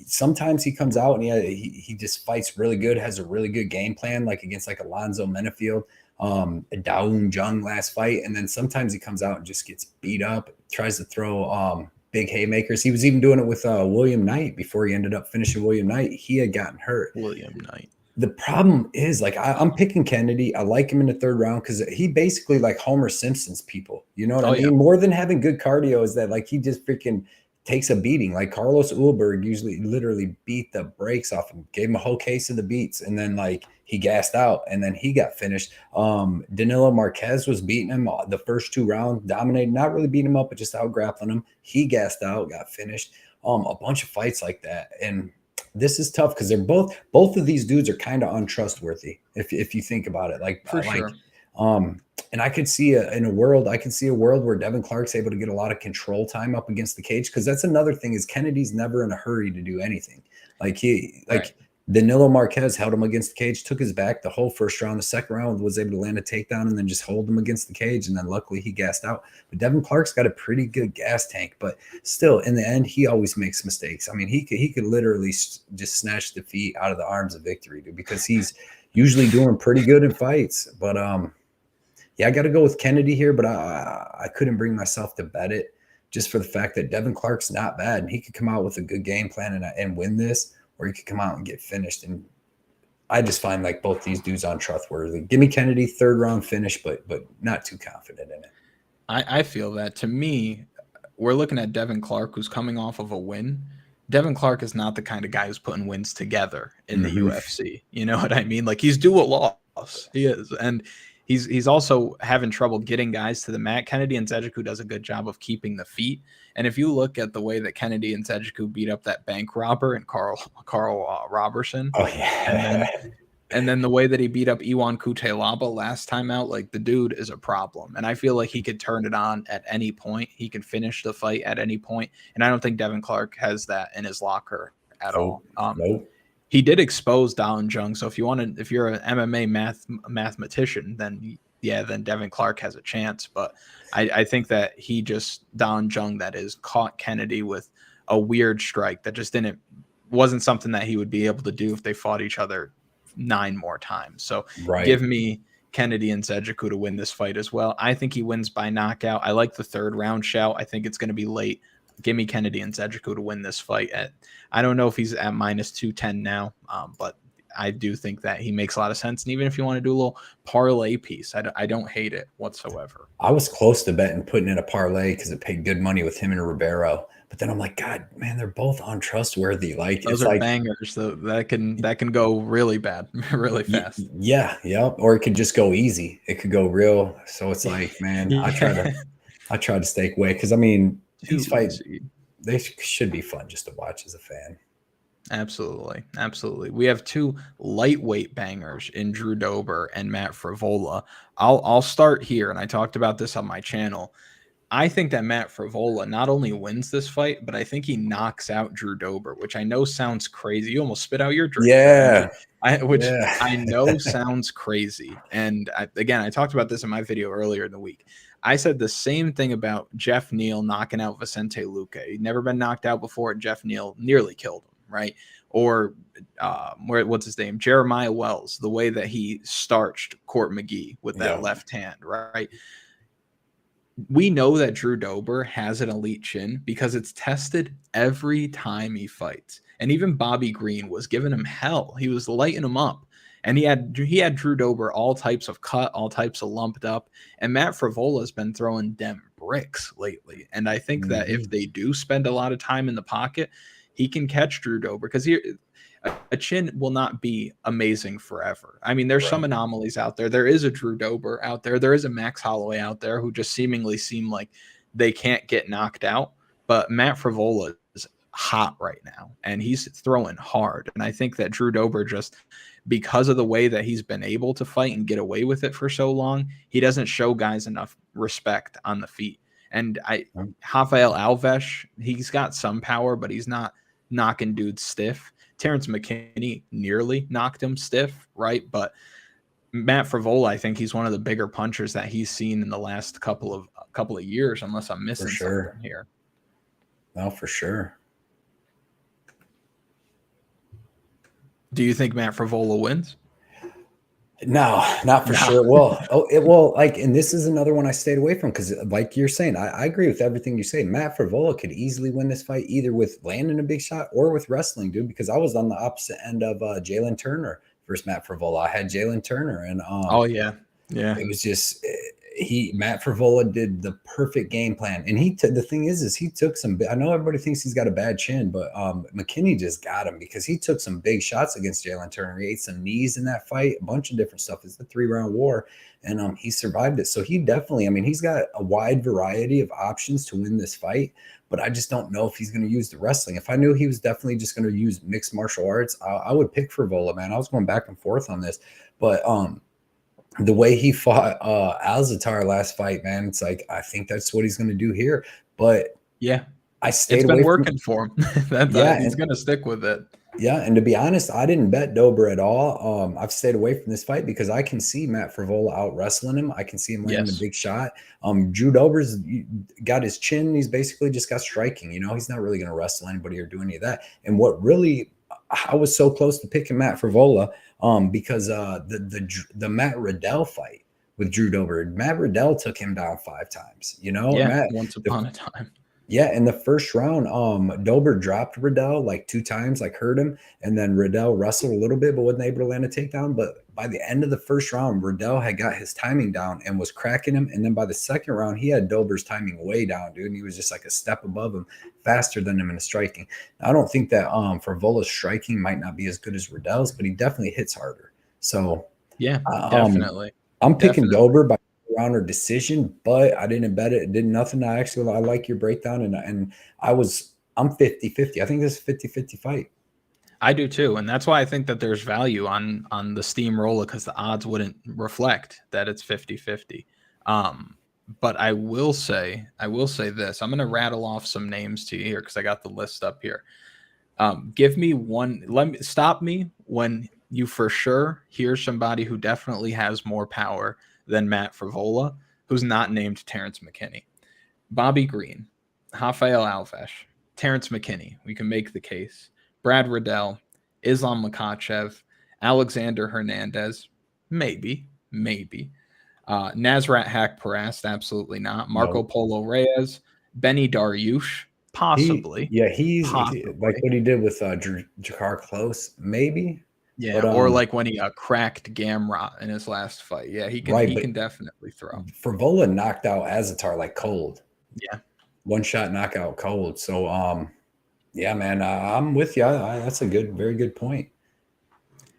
sometimes he comes out and he just fights really good, has a really good game plan, like against like Alonzo Menafield, Dawoon Jung last fight, and then sometimes he comes out and just gets beat up, tries to throw big haymakers. He was even doing it with William Knight before he ended up finishing William Knight. He had gotten hurt. William Knight. The problem is, like, I'm picking Kennedy. I like him in the third round because he basically like Homer Simpson's people. You know what I mean? Yeah. More than having good cardio is that like he just freaking takes a beating. Like Carlos Ulberg usually literally beat the brakes off him, gave him a whole case of the beats, and then like he gassed out and then he got finished. Danilo Marquez was beating him the first 2 rounds, dominated, not really beating him up, but just out grappling him. He gassed out, got finished. A bunch of fights like that. And this is tough because they're both of these dudes are kind of untrustworthy if you think about it. Like, For sure. And I could see a world where Devin Clark's able to get a lot of control time up against the cage, because that's another thing is Kennedy's never in a hurry to do anything. Like Right. Danilo Marquez held him against the cage, took his back the whole first round. The second round was able to land a takedown and then just hold him against the cage. And then luckily he gassed out. But Devin Clark's got a pretty good gas tank. But still, in the end, he always makes mistakes. I mean, he could literally just snatch defeat out of the arms of victory, dude, because he's usually doing pretty good in fights. But yeah, I got to go with Kennedy here. But I couldn't bring myself to bet it just for the fact that Devin Clark's not bad and he could come out with a good game plan and win this. Or he could come out and get finished. And I just find like both these dudes untrustworthy. Give me Kennedy, third round finish, but not too confident in it. I feel that. To me, we're looking at Devin Clark, who's coming off of a win. Devin Clark is not the kind of guy who's putting wins together in the UFC. You know what I mean? Like, he's due a loss. He is. And he's also having trouble getting guys to the mat. Kennedy and Nzechukwu does a good job of keeping the feet. And if you look at the way that Kennedy and Nzechukwu beat up that bank robber and Carl Robertson, and then the way that he beat up Iwan Kutelaba last time out, like, the dude is a problem. And I feel like he could turn it on at any point. He can finish the fight at any point. And I don't think Devin Clark has that in his locker at all. Nope. He did expose Dong Jung. So if you're an MMA mathematician, then Devin Clark has a chance. But I think that Dong Jung caught Kennedy with a weird strike that just wasn't something that he would be able to do if they fought each other 9 more times. So Give me Kennedy and Nzechukwu to win this fight as well. I think he wins by knockout. I like the third round shout. I think it's going to be late. Give me Kennedy and Nzechukwu to win this fight. I don't know if he's at -210 now, but I do think that he makes a lot of sense. And even if you want to do a little parlay piece, I don't hate it whatsoever. I was close to betting putting in a parlay because it paid good money with him and Ribeiro. But then I'm like, God, man, they're both untrustworthy. Like, those are like bangers. So that can go really bad, really fast. Yeah. Or it could just go easy. It could go real. So it's like, man, I try to stay away because I mean, these fights, they should be fun just to watch as a fan. Absolutely. We have 2 lightweight bangers in Drew Dober and Matt Frevola. I'll start here, and I talked about this on my channel. I think that Matt Frevola not only wins this fight, but I think he knocks out Drew Dober, which I know sounds crazy. You almost spit out your drink. Yeah. I know sounds crazy. And I talked about this in my video earlier in the week. I said the same thing about Jeff Neal knocking out Vicente Luque. He'd never been knocked out before, and Jeff Neal nearly killed him, right? Or what's his name? Jeremiah Wells, the way that he starched Court McGee with that left hand, right? We know that Drew Dober has an elite chin because it's tested every time he fights. And even Bobby Green was giving him hell. He was lighting him up. And he had Drew Dober all types of cut, all types of lumped up. And Matt Frevola has been throwing them bricks lately. And I think that if they do spend a lot of time in the pocket, he can catch Drew Dober, because a chin will not be amazing forever. I mean, there's some anomalies out there. There is a Drew Dober out there. There is a Max Holloway out there who just seemingly seem like they can't get knocked out. But Matt Frevola is hot right now, and he's throwing hard. And I think that Drew Dober, just because of the way that he's been able to fight and get away with it for so long, he doesn't show guys enough respect on the feet. And Rafael Alves, he's got some power, but he's not knocking dudes stiff. Terrence McKinney nearly knocked him stiff, right? But Matt Frevola, I think he's one of the bigger punchers that he's seen in the last couple of years, unless I'm missing something here. No, for sure. Do you think Matt Frevola wins? No, not for sure. Well, like, and this is another one I stayed away from because, like you're saying, I agree with everything you say. Matt Frevola could easily win this fight either with landing a big shot or with wrestling, dude. Because I was on the opposite end of Jalen Turner versus Matt Frevola. I had Jalen Turner, and it was just Matt Frevola did the perfect game plan, and the thing is he took some. I know everybody thinks he's got a bad chin, but McKinney just got him because he took some big shots against Jalen Turner. He ate some knees in that fight, a bunch of different stuff. It's a 3-round war, and he survived it. So he definitely, I mean, he's got a wide variety of options to win this fight. But I just don't know if he's going to use the wrestling. If I knew he was definitely just going to use mixed martial arts, I would pick Frevola, man. I was going back and forth on this, but the way he fought Alzatar last fight, man, it's like I think that's what he's going to do here. But yeah, I stayed. It's been working for him. He's going to stick with it. Yeah, and to be honest, I didn't bet Dober at all. I've stayed away from this fight because I can see Matt Frevola out wrestling him. I can see him landing a big shot. Drew Dober's got his chin. He's basically just got striking. You know, he's not really going to wrestle anybody or do any of that. And what really, I was so close to picking Matt Frevola because the Matt Riddell fight with Drew Dober, Matt Riddell took him down 5 times. You know, once upon a time. Yeah, in the first round, Dober dropped Riddell like 2 times, like hurt him, and then Riddell wrestled a little bit, but wasn't able to land a takedown. But by the end of the first round, Riddell had got his timing down and was cracking him. And then by the second round, he had Dober's timing way down, dude. And he was just like a step above him, faster than him in the striking. Now, I don't think that Frevola's striking might not be as good as Riddell's, but he definitely hits harder. So yeah, definitely. I'm picking Dober by round or decision, but I didn't bet it. It did nothing. I like your breakdown, and I'm 50-50. I think this is a 50-50 fight. I do too, and that's why I think that there's value on the steamroller because the odds wouldn't reflect that it's 50-50. But I will say this. I'm going to rattle off some names to you here because I got the list up here. Give me one. Stop me when you for sure hear somebody who definitely has more power than Matt Frevola, who's not named Terrence McKinney. Bobby Green, Rafael Alves, Terrence McKinney. We can make the case. Brad Riddell, Islam Makhachev, Alexander Hernandez, maybe. Nasrat Haqparast, absolutely not. Marco Polo Reyes, Benny Dariush, possibly. He's like what he did with Jakar Close, maybe. Yeah, but, or like when he cracked Gamrot in his last fight. Yeah, he can definitely throw. Frevola knocked out Azatar like cold. Yeah. One shot knockout cold. So yeah, man, I'm with you. That's a very good point.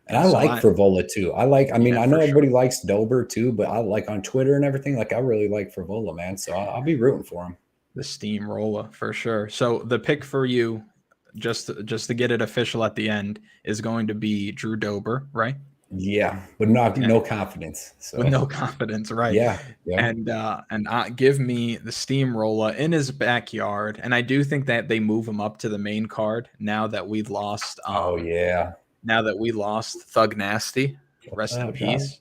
And I like Frevola too. I know everybody likes Dober too, but I like on Twitter and everything, like I really like Frevola, man. So I'll be rooting for him. The steamroller for sure. So the pick for you, just to get it official at the end, is going to be Drew Dober, right? Yeah, but no confidence. So. With no confidence, right? Yeah. And give me the steamroller in his backyard, and I do think that they move him up to the main card now that we lost. Now that we lost Thug Nasty, rest in peace.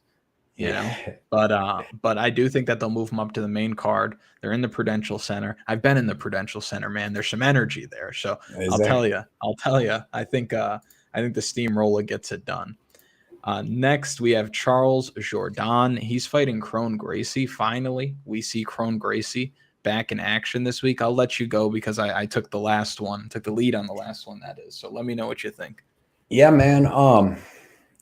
You know, but I do think that they'll move him up to the main card. They're in the Prudential Center. I've been in the Prudential Center, man. There's some energy there. So I'll tell you. I think the steamroller gets it done. Next, we have Charles Jourdain. He's fighting Kron Gracie. Finally, we see Kron Gracie back in action this week. I'll let you go because I took the lead on the last one, that is. So let me know what you think. Yeah, man.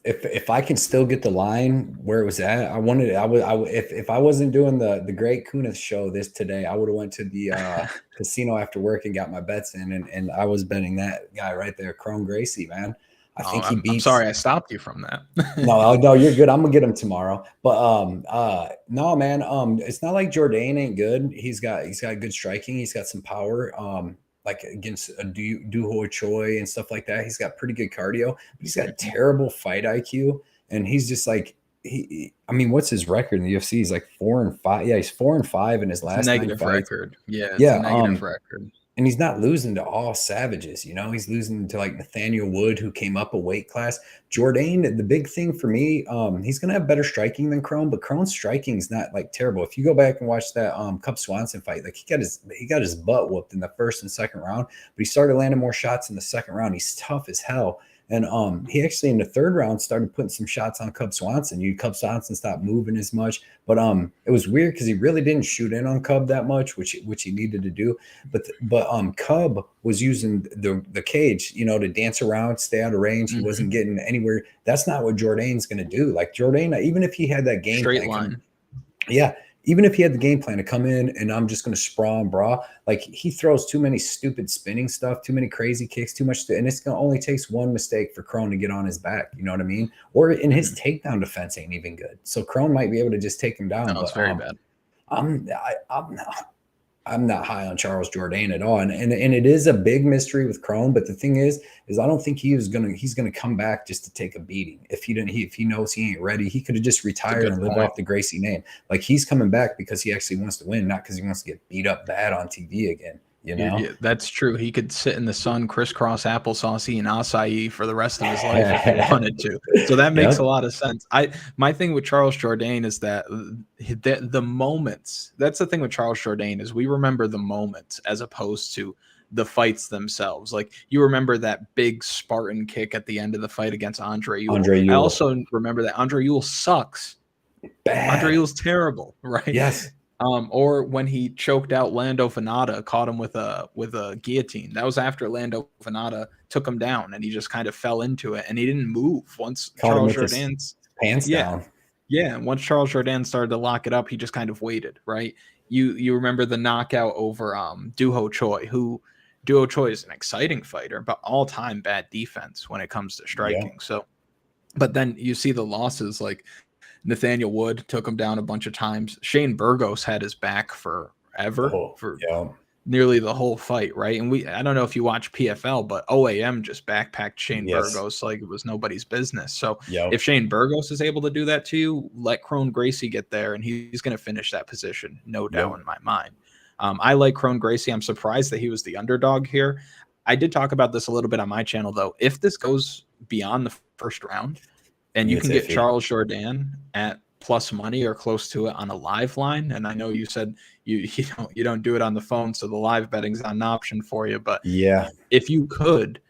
If I can still get the line where it was at, if I wasn't doing the great Kunath show today, I would have went to the casino after work and got my bets in, and I was betting that guy right there, Kron Gracie, man. I think he beats. I'm sorry, I stopped you from that. No, you're good. I'm gonna get him tomorrow. But no, man. It's not like Jourdain ain't good. He's got good striking. He's got some power. like against a Duho Choi and stuff like that. He's got pretty good cardio, but he's got terrible fight IQ. And he's just like, I mean, what's his record in the UFC? He's like 4-5. Yeah, he's 4-5 in his last 9 fights. Record. Yeah, it's Yeah, a negative record. and he's not losing to all savages, you know. He's losing to like Nathaniel Wood, who came up a weight class. Jourdain, the big thing for me, he's gonna have better striking than Kron, but Kron's striking is not like terrible. If you go back and watch that Cub Swanson fight, like he got his butt whooped in the first and second round, but he started landing more shots in the second round. He's tough as hell. And he actually in the third round started putting some shots on Cub Swanson. Cub Swanson stopped moving as much, but it was weird because he really didn't shoot in on Cub that much, which he needed to do. But Cub was using the cage, you know, to dance around, stay out of range. He wasn't getting anywhere. That's not what Jourdain's going to do. Like Jourdain, even if he had that game straight line, even if he had the game plan to come in and I'm just going to sprawl and brawl, like he throws too many stupid spinning stuff, too many crazy kicks, too much. And it's going to only takes one mistake for Kron to get on his back. You know what I mean? Or in his takedown defense ain't even good. So Kron might be able to just take him down. No, it's very bad. I'm not high on Charles Jourdain at all. And it is a big mystery with Kron, but the thing is I don't think he's gonna come back just to take a beating. If he knows he ain't ready, he could have just retired and lived off the Gracie name. Like he's coming back because he actually wants to win, not because he wants to get beat up bad on TV again. You know? Yeah, that's true. He could sit in the sun, crisscross applesauce eating acai for the rest of his life if he wanted to. So that makes a lot of sense. My thing with Charles Jourdain is that the moments. That's the thing with Charles Jourdain is we remember the moments as opposed to the fights themselves. Like you remember that big Spartan kick at the end of the fight against Andre Ewell. I also remember that Andre Ewell sucks. Bad. Andre Ewell's terrible, right? Yes. Or when he choked out Lando Venata, caught him with a guillotine. That was after Lando Venata took him down, and he just kind of fell into it, and he didn't move once Charles Jourdain's pants down. Yeah, once Charles Jourdain started to lock it up, he just kind of waited, right? You remember the knockout over Duho Choi, who Duho Choi is an exciting fighter, but all-time bad defense when it comes to striking. Yeah. So, but then you see the losses like Nathaniel Wood took him down a bunch of times. Shane Burgos had his back forever for nearly the whole fight, right? And I don't know if you watch PFL, but OAM just backpacked Shane Burgos like it was nobody's business. So if Shane Burgos is able to do that to you, let Kron Gracie get there, and he's going to finish that position, no doubt in my mind. I like Kron Gracie. I'm surprised that he was the underdog here. I did talk about this a little bit on my channel, though. If this goes beyond the first round, and you can get Charles Jourdain at plus money or close to it on a live line. And I know you said you don't do it on the phone, so the live betting's not an option for you. But if you could,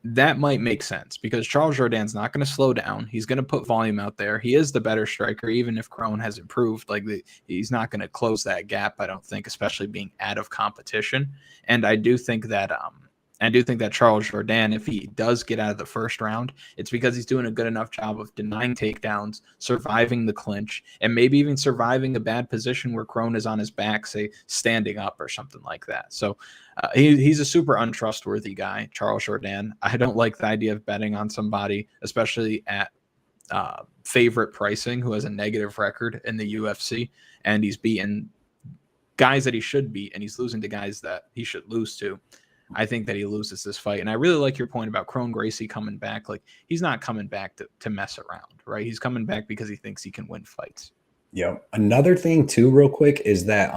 that might make sense because Charles Jourdain's not going to slow down. He's going to put volume out there. He is the better striker, even if Kron has improved. He's not going to close that gap, I don't think, especially being out of competition. And I do think that Charles Jourdain, if he does get out of the first round, it's because he's doing a good enough job of denying takedowns, surviving the clinch, and maybe even surviving a bad position where Kron is on his back, say standing up or something like that. So he's a super untrustworthy guy, Charles Jourdain. I don't like the idea of betting on somebody, especially at favorite pricing, who has a negative record in the UFC, and he's beaten guys that he should beat, and he's losing to guys that he should lose to. I think that he loses this fight. And I really like your point about Kron Gracie coming back. Like, he's not coming back to mess around, right? He's coming back because he thinks he can win fights. Yeah. Another thing too, real quick, is that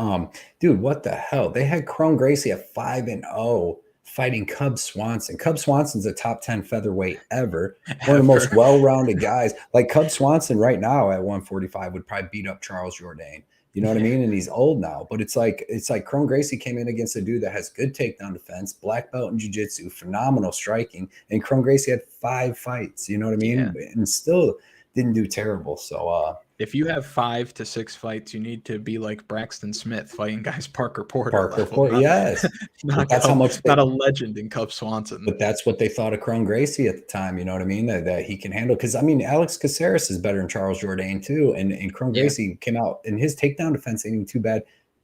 dude, what the hell? They had Kron Gracie at 5-0 fighting Cub Swanson. Cub Swanson's a top 10 featherweight ever. One of the most well-rounded guys. Like Cub Swanson right now at 145 would probably beat up Charles Jourdain. You know what I mean? And he's old now, but it's like Kron Gracie came in against a dude that has good takedown defense, black belt in jiu-jitsu, phenomenal striking, and Kron Gracie had 5 fights. You know what I mean? Yeah. And still didn't do terrible. So if you have 5 to 6 fights, you need to be like Braxton Smith fighting guys Parker Porter. Yes. That's how much not a legend in Cub Swanson. But that's what they thought of Kron Gracie at the time, you know what I mean? That he can handle. Because I mean, Alex Caceres is better than Charles Jourdain too. And Kron Gracie came out, and his takedown defense ain't even too bad.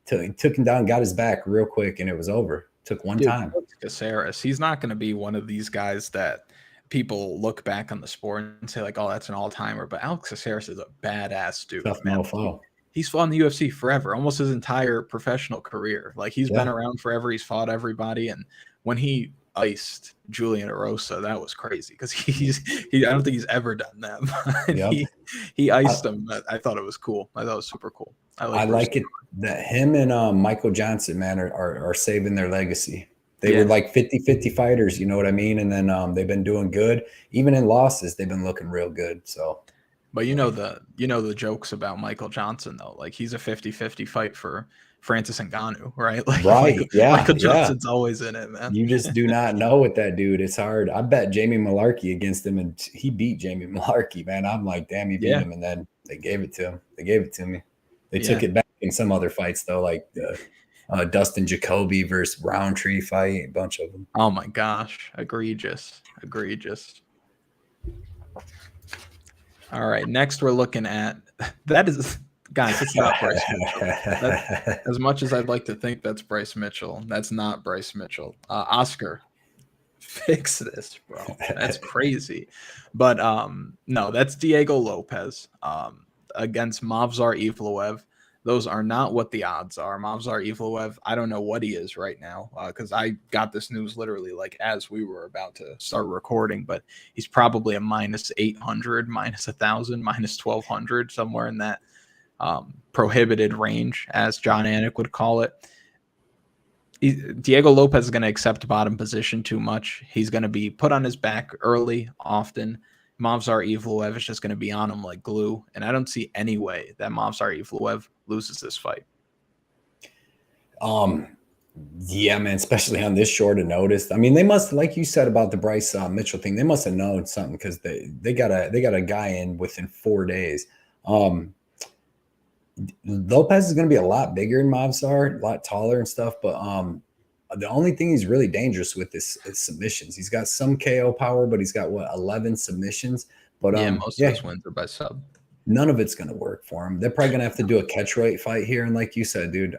He took him down, got his back real quick, and it was over. Took one time. Caceres, he's not going to be one of these guys that people look back on the sport and say like, oh, that's an all-timer. But Alex Caceres is a badass dude. Tough mofo. He's fought in the UFC forever, almost his entire professional career. Like he's been around forever. He's fought everybody. And when he iced Julian Erosa, that was crazy because I don't think he's ever done that. And Yep. he iced him. I thought it was cool. I thought it was super cool. I like it that him and Michael Johnson, man, are saving their legacy. They were like 50-50 fighters, you know what I mean? And then they've been doing good. Even in losses, they've been looking real good. So, but you know the jokes about Michael Johnson though. Like he's a 50-50 fight for Francis Ngannou, right? Like Michael Johnson's always in it, man. You just do not know with that dude. It's hard. I bet Jamie Malarkey against him, and he beat Jamie Malarkey, man. I'm like, damn, he beat him, and then they gave it to him. They gave it to me. They took it back in some other fights though, like the Dustin Jacoby versus Roundtree fight, a bunch of them. Oh my gosh, egregious. All right, next we're looking at that is. Guys, it's not Bryce Mitchell. As much as I'd like to think that's Bryce Mitchell, that's not Bryce Mitchell. Oscar, fix this, bro. That's crazy. But no, that's Diego Lopez against Movsar Evloev. Those are not what the odds are. Movsar Evloev, I don't know what he is right now because I got this news literally like as we were about to start recording, but he's probably a -800, -1,000, -1,200, somewhere in that prohibited range, as John Anik would call it. Diego Lopez is going to accept bottom position too much. He's going to be put on his back early, often. Movsar Evloev is just going to be on him like glue, and I don't see any way that Movsar Evloev loses this fight. Yeah, man, especially on this short of notice. I mean, they must, like you said about the Bryce Mitchell thing, they must have known something because they got a guy in within 4 days. Lopez is going to be a lot bigger than Movsar, a lot taller and stuff, but the only thing he's really dangerous with is submissions. He's got some KO power, but he's got 11 submissions. But most of his wins are by sub. None of it's going to work for him. They're probably going to have to do a catchweight fight here, and like you said, dude,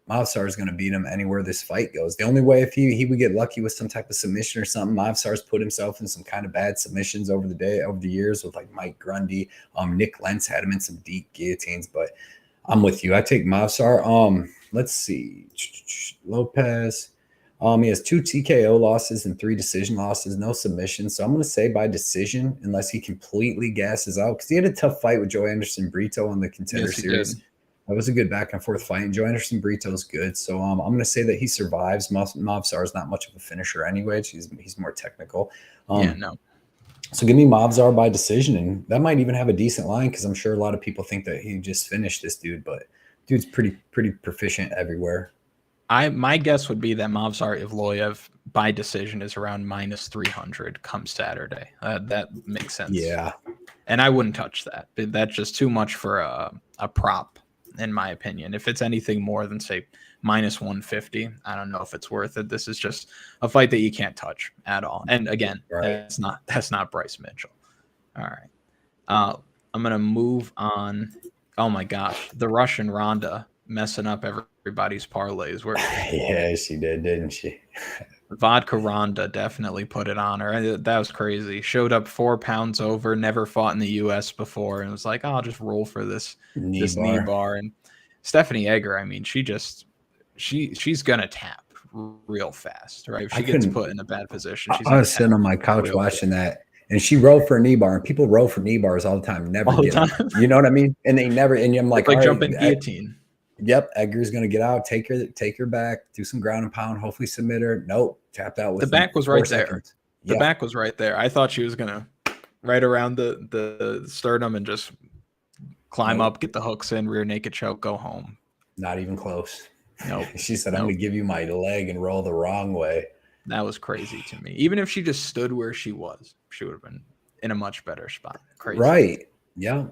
Movsar is going to beat him anywhere this fight goes. The only way if he would get lucky with some type of submission or something, Movsar's put himself in some kind of bad submissions over the years with like Mike Grundy. Nick Lentz had him in some deep guillotines, but I'm with you. I take Movsar. Let's see. Lopez. He has 2 TKO losses and 3 decision losses, no submissions. So I'm going to say by decision, unless he completely gasses out, because he had a tough fight with Joe Anderson Brito on the Contender Series. That was a good back and forth fight. And Joe Anderson Brito is good. So I'm going to say that he survives. Movsar is not much of a finisher anyway. He's more technical. So give me Movsar by decision. And that might even have a decent line because I'm sure a lot of people think that he just finished this dude. But dude's pretty proficient everywhere. My guess would be that Movsar Evloev by decision is around -300 come Saturday. That makes sense. Yeah. And I wouldn't touch that. That's just too much for a prop, in my opinion. If it's anything more than, say, -150, I don't know if it's worth it. This is just a fight that you can't touch at all. And again, that's not Bryce Mitchell. All right. I'm going to move on. Oh, my gosh. The Russian Ronda messing up everybody's parlays. Yeah, she did, didn't she? Vodka Ronda definitely put it on her. That was crazy. Showed up 4 pounds over, never fought in the U.S. before, and was like, "Oh, I'll just roll for this knee bar." And Stephanie Egger, I mean, she's gonna tap real fast, right? If she gets put in a bad position, I was sitting on my couch watching that, and she rolled for a knee bar. And people roll for knee bars all the time, never get them. You know what I mean? And they never. And I'm like jumping guillotine. Yep, Edgar's going to get out, take her back, do some ground and pound, hopefully submit her. Nope, tapped out with the back was right there. Seconds. The back was right there. I thought she was going to right around the sternum and just climb up, get the hooks in, rear naked choke, go home. Not even close. Nope. She said, I'm going to give you my leg and roll the wrong way. That was crazy to me. Even if she just stood where she was, she would have been in a much better spot. Crazy. Right. Yeah.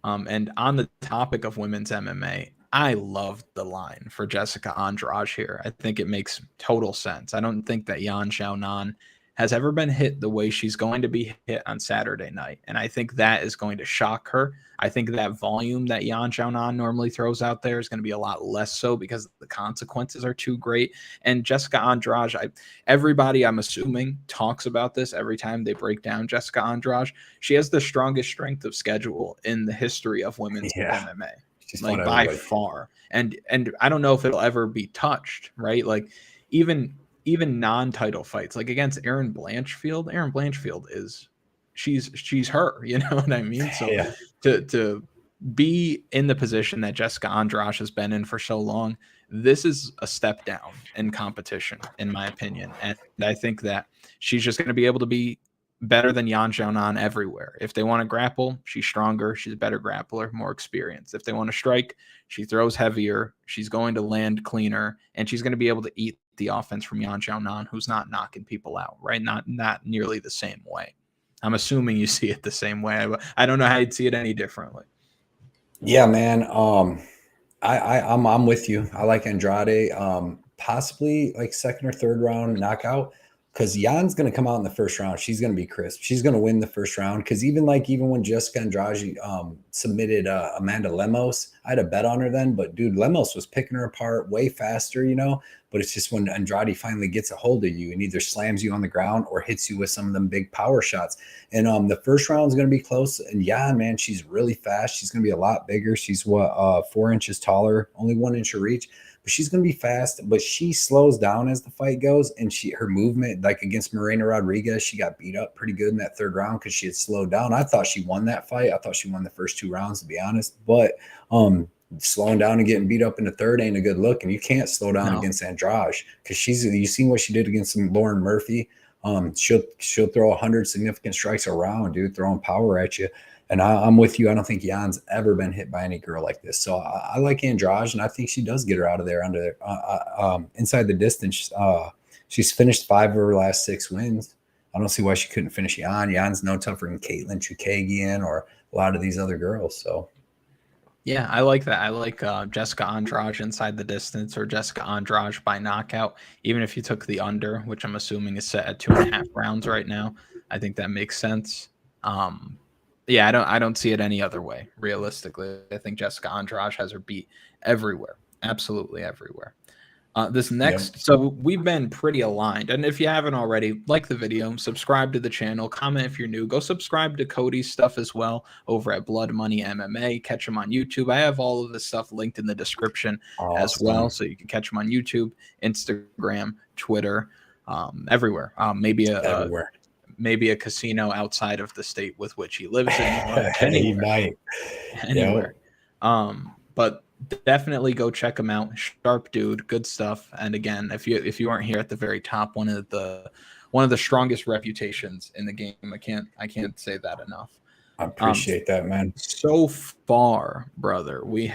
And on the topic of women's MMA, I love the line for Jessica Andrade here. I think it makes total sense. I don't think that Xiaonan has ever been hit the way she's going to be hit on Saturday night. And I think that is going to shock her. I think that volume that Xiaonan normally throws out there is going to be a lot less so because the consequences are too great. And Jessica Andrade, everybody, I'm assuming, talks about this every time they break down Jessica Andrade. She has the strongest strength of schedule in the history of women's MMA. Like by far. And I don't know if it'll ever be touched, right? Like even even non-title fights, like against Erin Blanchfield. Erin Blanchfield is she's her, you know what I mean? So Yeah. to be in the position that Jessica Andrade has been in for so long, this is a step down in competition, in my opinion. And I think that she's just going to be able to be better than Xiaonan everywhere. If they want to grapple, she's stronger. She's a better grappler, more experienced. If they want to strike, she throws heavier. She's going to land cleaner, and she's going to be able to eat the offense from Xiaonan, who's not knocking people out, right? Not nearly the same way. I'm assuming you see it the same way. I don't know how you'd see it any differently. Yeah, man. I'm with you. I like Andrade. Possibly like second or third round knockout, because Jan's going to come out in the first round. She's going to be crisp. She's going to win the first round. Because even when Jessica Andrade submitted Amanda Lemos, I had a bet on her then. But dude, Lemos was picking her apart way faster, you know. But it's just when Andrade finally gets a hold of you and either slams you on the ground or hits you with some of them big power shots. And the first round is going to be close. And Jan, man, she's really fast. She's going to be a lot bigger. She's 4 inches taller, only 1 inch of reach. But she's going to be fast, but she slows down as the fight goes. And her movement, like against Marina Rodriguez, she got beat up pretty good in that third round because she had slowed down. I thought she won that fight. I thought she won the first 2 rounds, to be honest. But slowing down and getting beat up in the third ain't a good look. And you can't slow down against Andrade, because you seen what she did against Lauren Murphy. She'll throw 100 significant strikes around, dude, throwing power at you. And I'm with you. I don't think Jan's ever been hit by any girl like this. So I like Andrade, and I think she does get her out of there under inside the distance. She's finished 5 of her last 6 wins. I don't see why she couldn't finish Jan. Jan's no tougher than Caitlin Chukagian or a lot of these other girls. So. Yeah, I like that. I like Jessica Andrade inside the distance, or Jessica Andrade by knockout. Even if you took the under, which I'm assuming is set at 2.5 rounds right now, I think that makes sense. Yeah, I don't see it any other way. Realistically, I think Jessica Andrade has her beat everywhere, absolutely everywhere. This next, so we've been pretty aligned. And if you haven't already, like the video, subscribe to the channel, comment if you're new, go subscribe to Cody's stuff as well over at Blood Money MMA. Catch him on YouTube. I have all of this stuff linked in the description as well. So you can catch him on YouTube, Instagram, Twitter, everywhere. Everywhere. Maybe a casino outside of the state with which he lives in. He might. Anywhere. But definitely go check him out. Sharp dude, good stuff. And again, if you aren't here at the very top, one of the strongest reputations in the game. I can't say that enough. I appreciate that, man. So far, brother, we've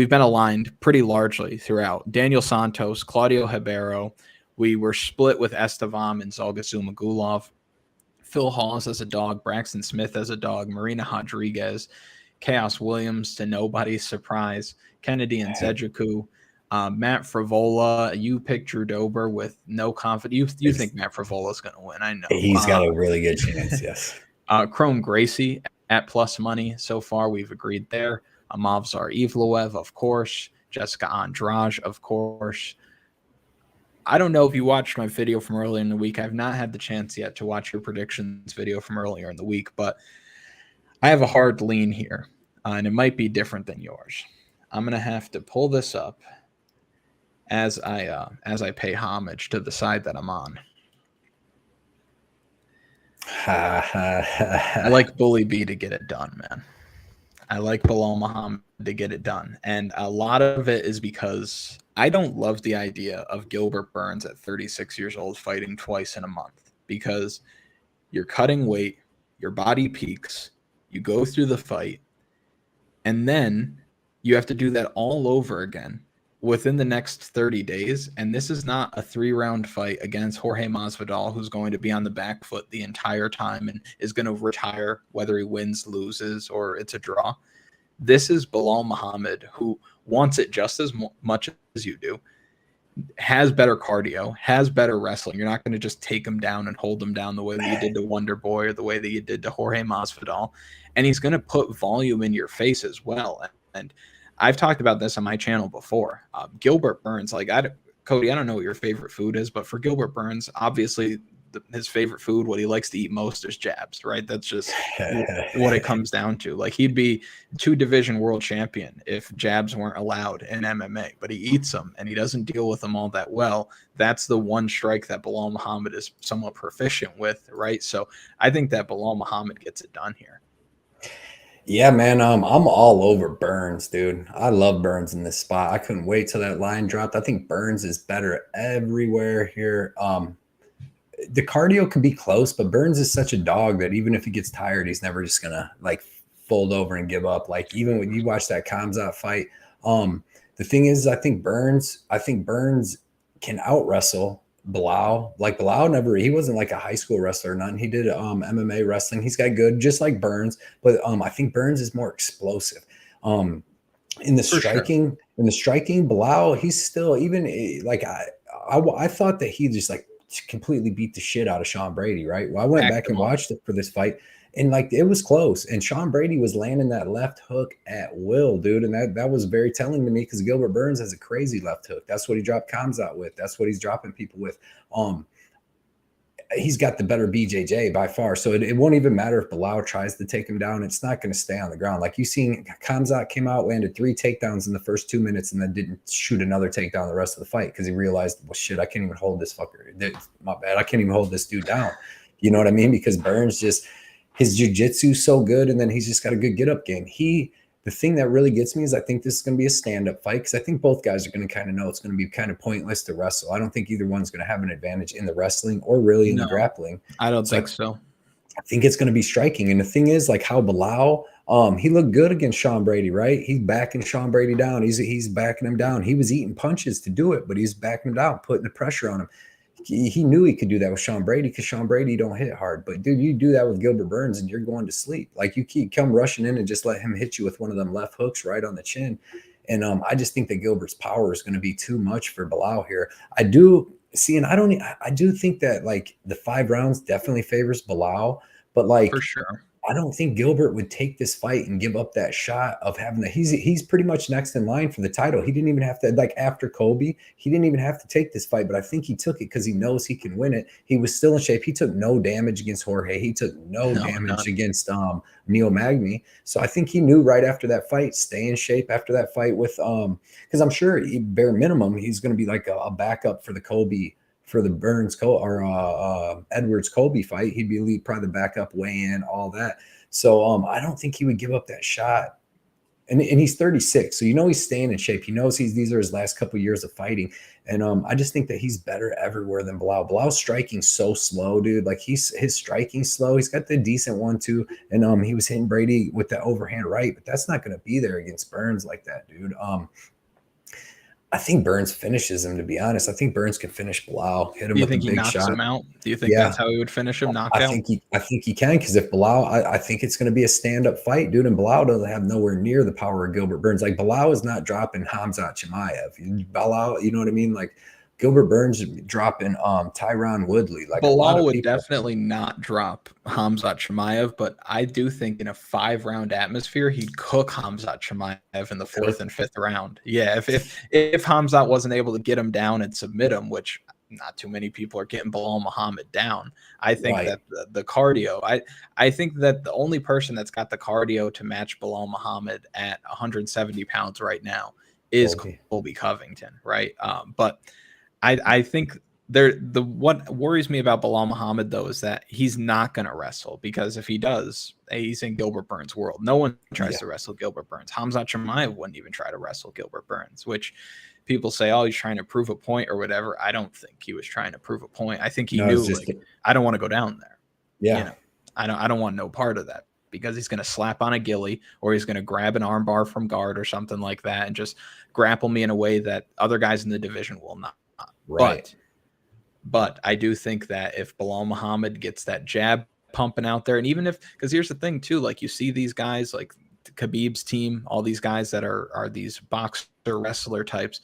been aligned pretty largely throughout. Daniel Santos, Claudio Ribeiro. We were split with Estevam and Zalgasumagulov. Phil Hawes as a dog, Braxton Smith as a dog, Marina Rodriguez, Khaos Williams to nobody's surprise, Kennedy and Nzechukwu, Matt Frevola. You picked Drew Dober with no confidence. You think Matt Frevola is going to win? I know he's got a really good chance. Yes. Kron Gracie at plus money so far. We've agreed there. Movsar Evloev, of course. Jessica Andrade, of course. I don't know if you watched my video from earlier in the week. I've not had the chance yet to watch your predictions video from earlier in the week, but I have a hard lean here, and it might be different than yours. I'm going to have to pull this up as I pay homage to the side that I'm on. I like Bully B to get it done, man. I like Belal Muhammad to get it done. And a lot of it is because I don't love the idea of Gilbert Burns at 36 years old fighting twice in a month, because you're cutting weight, your body peaks, you go through the fight, and then you have to do that all over again within the next 30 days. And this is not a 3-round fight against Jorge Masvidal, who's going to be on the back foot the entire time and is going to retire whether he wins, loses, or it's a draw. This is Belal Muhammad, who wants it just as much as you do, has better cardio, has better wrestling. You're not going to just take him down and hold him down the way that you did to Wonder Boy or the way that you did to Jorge Masvidal. And he's going to put volume in your face as well. And I've talked about this on my channel before. Gilbert Burns, Cody, I don't know what your favorite food is, but for Gilbert Burns, obviously his favorite food, what he likes to eat most is jabs, right? That's just what it comes down to. Like, he'd be 2-division world champion if jabs weren't allowed in MMA, but he eats them and he doesn't deal with them all that well. That's the one strike that Belal Muhammad is somewhat proficient with, right? So I think that Belal Muhammad gets it done here. Yeah, man, I'm all over Burns, dude. I love Burns in this spot. I couldn't wait till that line dropped. I think Burns is better everywhere here. The cardio could be close, but Burns is such a dog that even if he gets tired, he's never just gonna like fold over and give up. Like, even when you watch that Khamzat fight, the thing is, I think Burns can out wrestle Belal. Like, Belal he wasn't like a high school wrestler or nothing. He did MMA wrestling. He's got good, just like Burns, but I think Burns is more explosive. In the striking, Belal, he's still, even like I thought that he just like completely beat the shit out of Sean Brady, right? Well, I went back and watched it for this fight, and like, it was close, and Sean Brady was landing that left hook at will, dude, and that was very telling to me, because Gilbert Burns has a crazy left hook. That's what he dropped Khamzat with. That's what he's dropping people with. He's got the better BJJ by far, so it won't even matter if Belal tries to take him down. It's not going to stay on the ground. Like, you seen, Khamzat came out, landed 3 takedowns in the first 2 minutes, and then didn't shoot another takedown the rest of the fight, because he realized, well, shit, I can't even hold this fucker. My bad. I can't even hold this dude down. You know what I mean? Because Burns just, his jiu-jitsu so good, and then he's just got a good get-up game. The thing that really gets me is, I think this is going to be a stand-up fight, because I think both guys are going to kind of know it's going to be kind of pointless to wrestle. I don't think either one's going to have an advantage in the wrestling or really in the grappling. I don't think so. I think it's going to be striking. And the thing is, like, how Belal, he looked good against Sean Brady, right? He's backing Sean Brady down. He's backing him down. He was eating punches to do it, but he's backing him down, putting the pressure on him. He knew he could do that with Sean Brady, because Sean Brady don't hit hard. But, dude, you do that with Gilbert Burns and you're going to sleep. Like, you come rushing in and just let him hit you with one of them left hooks right on the chin. And I just think that Gilbert's power is going to be too much for Belal here. I do think that, like, the 5 rounds definitely favors Belal, but, like, for sure, I don't think Gilbert would take this fight and give up that shot of having that. He's pretty much next in line for the title. He didn't even have to, like, after Kobe, he didn't even have to take this fight, but I think he took it because he knows he can win it. He was still in shape. He took no damage against Jorge. He took no damage against Neil Magny. So I think he knew right after that fight, stay in shape after that fight with because I'm sure bare minimum he's going to be like a backup for the Kobe, for the Burns or Edwards Kobe fight. He'd be probably the backup, weigh in, all that. So I don't think he would give up that shot. And he's 36, so he's staying in shape. He knows these are his last couple of years of fighting. And I just think that he's better everywhere than Belal. Belal's striking so slow, dude. Like, his striking slow. He's got the decent 1-2, and he was hitting Brady with that overhand right, but that's not going to be there against Burns like that, dude. I think Burns finishes him, to be honest. I think Burns can finish Belal, hit him with a big shot. Do you think he knocks him out? Do you think that's how he would finish him, knockout? I think he can, because if Belal, I think it's going to be a stand-up fight, dude, and Belal doesn't have nowhere near the power of Gilbert Burns. Like, Belal is not dropping Khamzat Chimaev. Belal, you know what I mean? Like, Gilbert Burns dropping Tyron Woodley. Like, Belal would definitely not drop Khamzat Chimaev, but I do think in a 5-round atmosphere, he'd cook Khamzat Chimaev in the 4th and 5th round. Yeah, if Khamzat wasn't able to get him down and submit him, which not too many people are getting Belal Muhammad down, I think that the cardio, I think that the only person that's got the cardio to match Belal Muhammad at 170 pounds right now is Colby Covington, right? But I think what worries me about Belal Muhammad, though, is that he's not going to wrestle, because if he does, he's in Gilbert Burns' world. No one tries to wrestle Gilbert Burns. Khamzat Chimaev wouldn't even try to wrestle Gilbert Burns, which people say, oh, he's trying to prove a point or whatever. I don't think he was trying to prove a point. I think he knew, I don't want to go down there. Yeah. I don't want no part of that, because he's going to slap on a ghillie, or he's going to grab an armbar from guard or something like that and just grapple me in a way that other guys in the division will not. Right. But I do think that if Belal Muhammad gets that jab pumping out there, and even if, because here's the thing too, like, you see these guys like Khabib's team, all these guys that are these boxer wrestler types,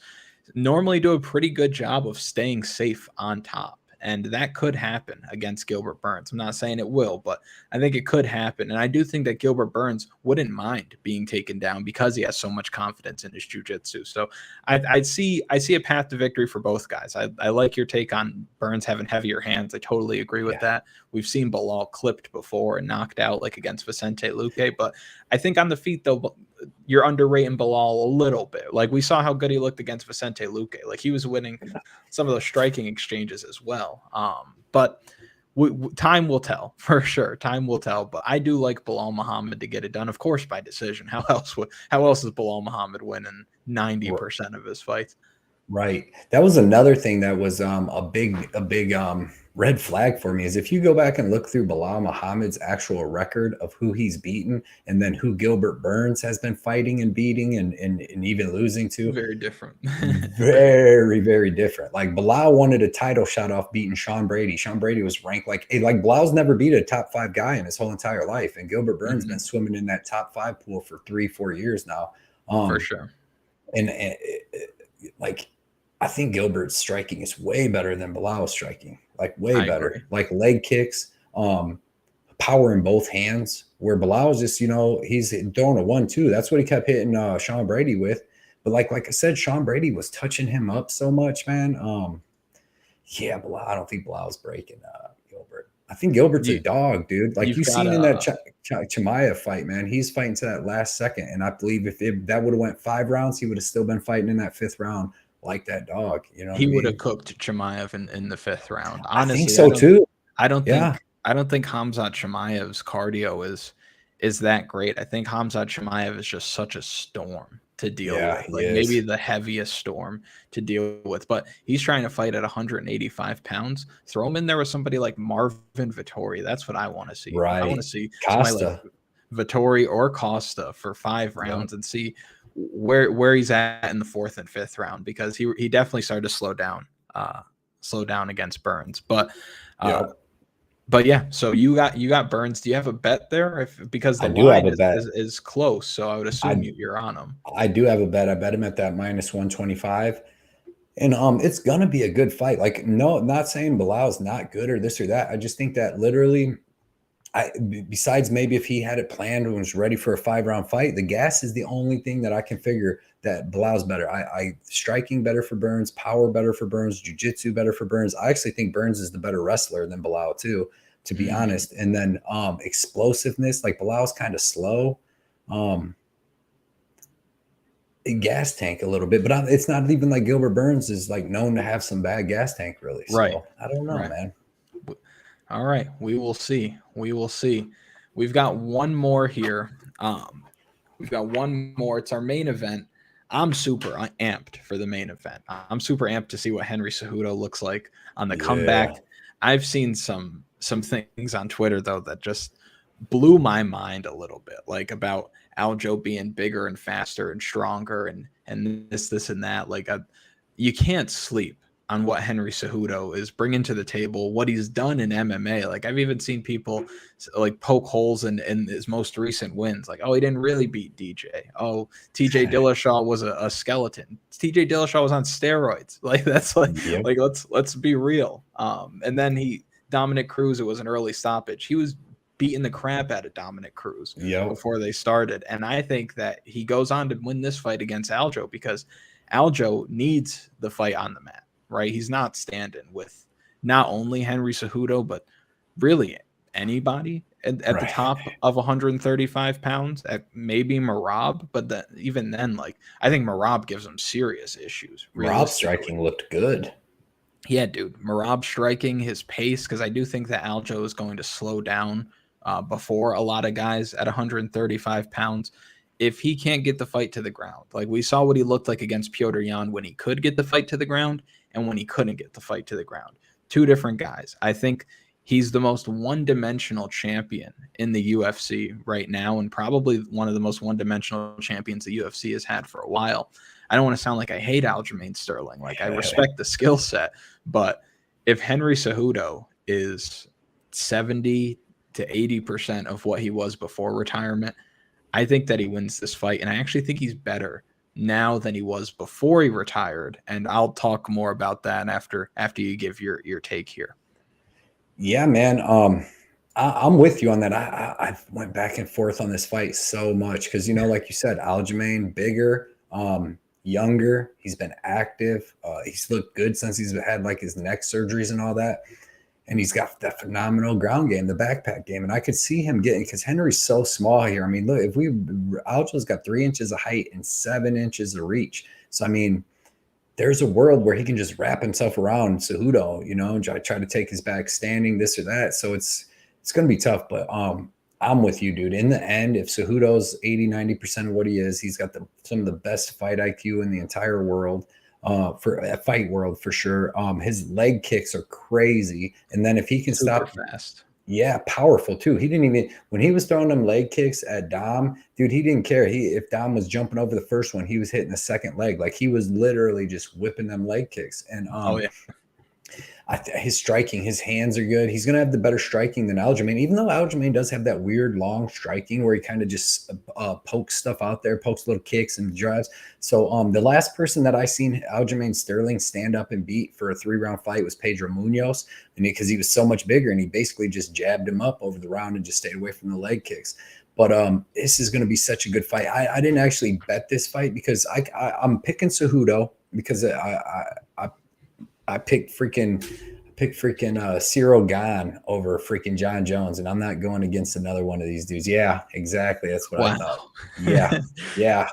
normally do a pretty good job of staying safe on top. and that could happen against Gilbert Burns. I'm not saying it will, but I think it could happen. And I do think that Gilbert Burns wouldn't mind being taken down because he has so much confidence in his jiu-jitsu. So I see a path to victory for both guys. I like your take on Burns having heavier hands. I totally agree with that. We've seen Belal clipped before and knocked out, like against Vicente Luque, but I think on the feet though, you're underrating Belal a little bit. Like we saw how good he looked against Vicente Luque. Like he was winning some of those striking exchanges as well. But time will tell for sure. Time will tell. But I do like Belal Muhammad to get it done, of course, by decision. How else is Belal Muhammad winning 90% of his fights? Right. That was another thing that was a big red flag for me is if you go back and look through Belal Muhammad's actual record of who he's beaten and then who Gilbert Burns has been fighting and beating and even losing to. Very different. Very, very different. Like Belal wanted a title shot off beating Sean Brady. Sean Brady was ranked like Belal's never beat a top 5 guy in his whole entire life. And Gilbert Burns been swimming in that top 5 pool for 3-4 years now. For sure. And like, I think Gilbert's striking is way better than Belal's striking, like way better. Agree. Like leg kicks, power in both hands. Where Belal's just, he's throwing a 1-2. That's what he kept hitting Sean Brady with. But like I said, Sean Brady was touching him up so much, man. Belal. I don't think Belal's breaking Gilbert. I think Gilbert's a dog, dude. Like you seen in that Chimaev fight, man. He's fighting to that last second, and I believe if that would have went 5 rounds, he would have still been fighting in that 5th round. Like that dog, he would have cooked Chimaev in the 5th round. Honestly, I think so too. I don't think Khamzat Chimaev's cardio is that great. I think Khamzat Chimaev is just such a storm to deal with, like maybe the heaviest storm to deal with. But he's trying to fight at 185 pounds. Throw him in there with somebody like Marvin Vettori. That's what I want to see. Right. I want to see Costa, like Vettori or Costa for 5 rounds and see where he's at in the 4th and 5th round, because he definitely started to slow down against Burns. But yeah, so you got Burns. Do you have a bet there? Because the line is close, so I would assume you're on him. I do have a bet. I bet him at that -125. And it's gonna be a good fight. Like, no, not saying Belal's not good or this or that. I just think that literally, besides maybe if he had it planned and was ready for a 5-round fight, the gas is the only thing that I can figure that Belal's better. I striking better for Burns, power better for Burns, jiu-jitsu better for Burns. I actually think Burns is the better wrestler than Belal too, to be honest. And then explosiveness, like Belal's kind of slow. Gas tank a little bit, but it's not even like Gilbert Burns is like known to have some bad gas tank, really. Right. So, I don't know, man. All right, we will see. We've got one more here. We've got one more. It's our main event. I'm super amped for the main event. I'm super amped to see what Henry Cejudo looks like on the comeback. I've seen some things on Twitter though that just blew my mind a little bit, like about Aljo being bigger and faster and stronger and this and that. Like you can't sleep on what Henry Cejudo is bringing to the table, what he's done in MMA. Like I've even seen people like poke holes in his most recent wins. Like, oh, he didn't really beat DJ. Oh, TJ Dillashaw was a skeleton. TJ Dillashaw was on steroids. Like that's like let's be real. And then Dominic Cruz, it was an early stoppage. He was beating the crap out of Dominic Cruz before they started. And I think that he goes on to win this fight against Aljo because Aljo needs the fight on the mat. Right, he's not standing with not only Henry Cejudo, but really anybody at the top of 135 pounds. At maybe Merab, but even then, like I think Merab gives him serious issues. Merab's striking looked good. Yeah, dude, Merab striking, his pace, because I do think that Aljo is going to slow down before a lot of guys at 135 pounds. If he can't get the fight to the ground, like we saw what he looked like against Petr Yan when he could get the fight to the ground and when he couldn't get the fight to the ground. 2 different guys. I think he's the most one-dimensional champion in the UFC right now and probably one of the most one-dimensional champions the UFC has had for a while. I don't want to sound like I hate Aljamain Sterling. Like I respect the skill set, but if Henry Cejudo is 70 to 80% of what he was before retirement, I think that he wins this fight, and I actually think he's better now than he was before he retired. And I'll talk more about that after you give your take here. Yeah, man. I'm with you on that. I went back and forth on this fight so much because, you know, like you said, Aljamain, bigger, younger. He's been active. He's looked good since he's had like his neck surgeries and all that. And he's got that phenomenal ground game, the backpack game. And I could see him getting, because Henry's so small here. I mean, look, Aljo's got 3 inches of height and 7 inches of reach. So, I mean, there's a world where he can just wrap himself around Cejudo, you know, and try to take his back standing, this or that. So it's going to be tough, but I'm with you, dude. In the end, if Cejudo's 80-90% of what he is, he's got some of the best fight IQ in the entire world, for a fight world for sure. His leg kicks are crazy, and then if he can Super stop fast. Yeah, powerful too. He didn't even, when he was throwing them leg kicks at Dom, dude, he didn't care. If Dom was jumping over the first one, he was hitting the second leg. Like he was literally just whipping them leg kicks. And oh yeah. His striking, his hands are good. He's going to have the better striking than Aljamain, even though Aljamain does have that weird long striking where he kind of just pokes stuff out there, pokes little kicks and drives. So the last person that I seen Aljamain Sterling stand up and beat for a 3-round fight was Pedro Munoz, and because he was so much bigger and he basically just jabbed him up over the round and just stayed away from the leg kicks. But this is going to be such a good fight. I didn't actually bet this fight because I'm picking Cejudo because I picked freaking Cyril Gane over freaking John Jones, and I'm not going against another one of these dudes. Yeah, exactly. That's what I thought. Yeah, yeah.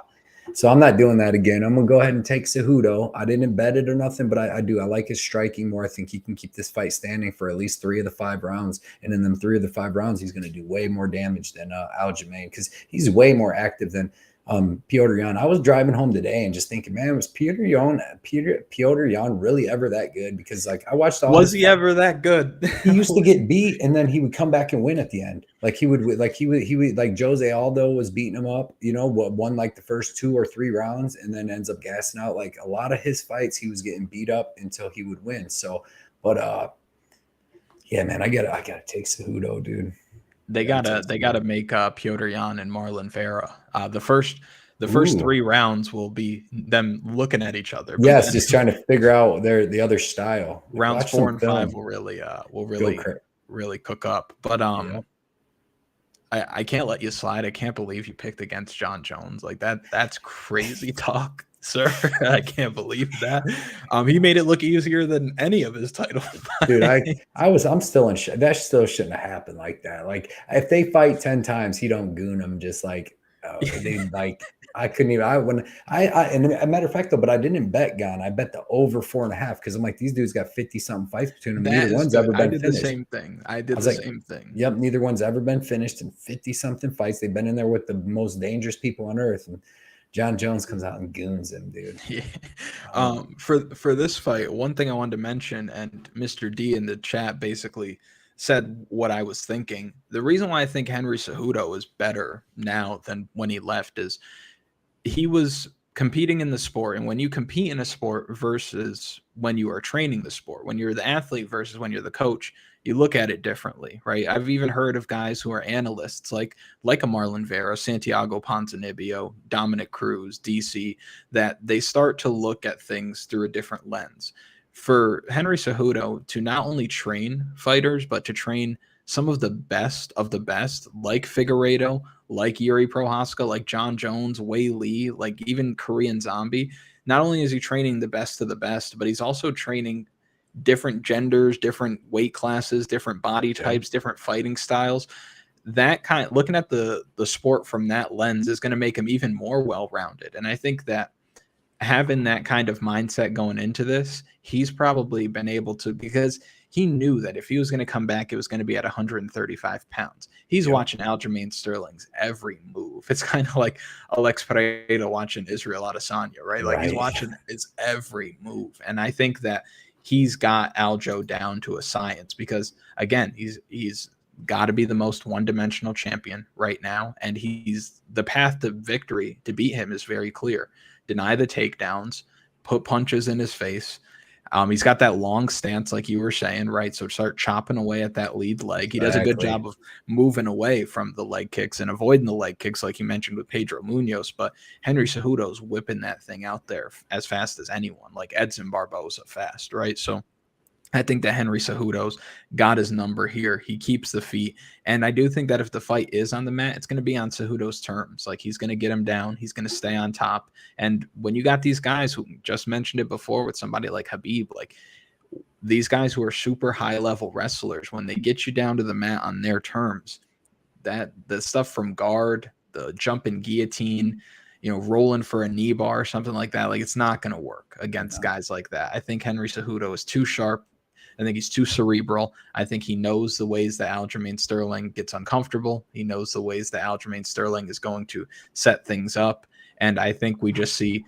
So I'm not doing that again. I'm gonna go ahead and take Cejudo. I didn't bet it or nothing, but I do. I like his striking more. I think he can keep this fight standing for at least 3 of the 5 rounds, and in them 3 of the 5 rounds, he's gonna do way more damage than Aljamain because he's way more active than Petr Yan. I was driving home today and just thinking, man, was Petr Yan really ever that good? Because like I watched all. Was he ever that good? He used to get beat and then he would come back and win at the end. Like he would like Jose Aldo was beating him up, you know, won like the first 2 or 3 rounds and then ends up gassing out. Like a lot of his fights, he was getting beat up until he would win. So, but yeah, man, I gotta take Cejudo, dude. They gotta make Petr Yan and Marlon Vera. The first 3 rounds will be them looking at each other. Yes, just trying to figure out the other style. Rounds 4 and 5 will really cook up. But I can't let you slide. I can't believe you picked against John Jones. Like that's crazy talk, sir. I can't believe that. He made it look easier than any of his title fights. Dude, I'm still in shock. That still shouldn't have happened like that. Like if they fight 10 times, he don't goon them just like they like I couldn't even and a matter of fact though, but I didn't bet Gane. I bet the over 4.5 because I'm like, these dudes got 50-something fights between them. Neither one's ever been finished. The same thing. I did the same thing. Yep, neither one's ever been finished in 50-something fights. They've been in there with the most dangerous people on earth. And John Jones comes out and goons him, dude. Yeah. For this fight, one thing I wanted to mention, and Mr. D in the chat basically said what I was thinking. The reason why I think Henry Cejudo is better now than when he left is he was competing in the sport. And when you compete in a sport versus when you are training the sport, when you're the athlete versus when you're the coach, you look at it differently, right? I've even heard of guys who are analysts like a Marlon Vera, Santiago Ponzinibbio, Dominic Cruz, DC, that they start to look at things through a different lens. For Henry Cejudo to not only train fighters, but to train some of the best, like Figueiredo, like Yuri Prohaska, like John Jones, Wei Lee, like even Korean Zombie, not only is he training the best of the best, but he's also training different genders, different weight classes, different body types, different fighting styles. That kind of looking at the sport from that lens is going to make him even more well-rounded. And I think that having that kind of mindset going into this, he's probably been able to, because he knew that if he was going to come back, it was going to be at 135 pounds. He's watching Aljamain Sterling's every move. It's kind of like Alex Pereira watching Israel Adesanya, right? Like he's watching his every move. And I think that he's got Aljo down to a science because, again, he's got to be the most one-dimensional champion right now. And he's the path to victory to beat him is very clear. Deny the takedowns, put punches in his face. He's got that long stance, like you were saying, right? So start chopping away at that lead leg. He does a good job of moving away from the leg kicks and avoiding the leg kicks, like you mentioned with Pedro Munoz. But Henry Cejudo's whipping that thing out there as fast as anyone, like Edson Barboza fast, right? So I think that Henry Cejudo's got his number here. He keeps the feet. And I do think that if the fight is on the mat, it's going to be on Cejudo's terms. Like, he's going to get him down. He's going to stay on top. And when you got these guys who just mentioned it before with somebody like Khabib, like these guys who are super high level wrestlers, when they get you down to the mat on their terms, that the stuff from guard, the jumping guillotine, rolling for a knee bar or something like that, like, it's not going to work against guys like that. I think Henry Cejudo is too sharp. I think he's too cerebral. I think he knows the ways that Aljamain Sterling gets uncomfortable. He knows the ways that Aljamain Sterling is going to set things up. And I think we just see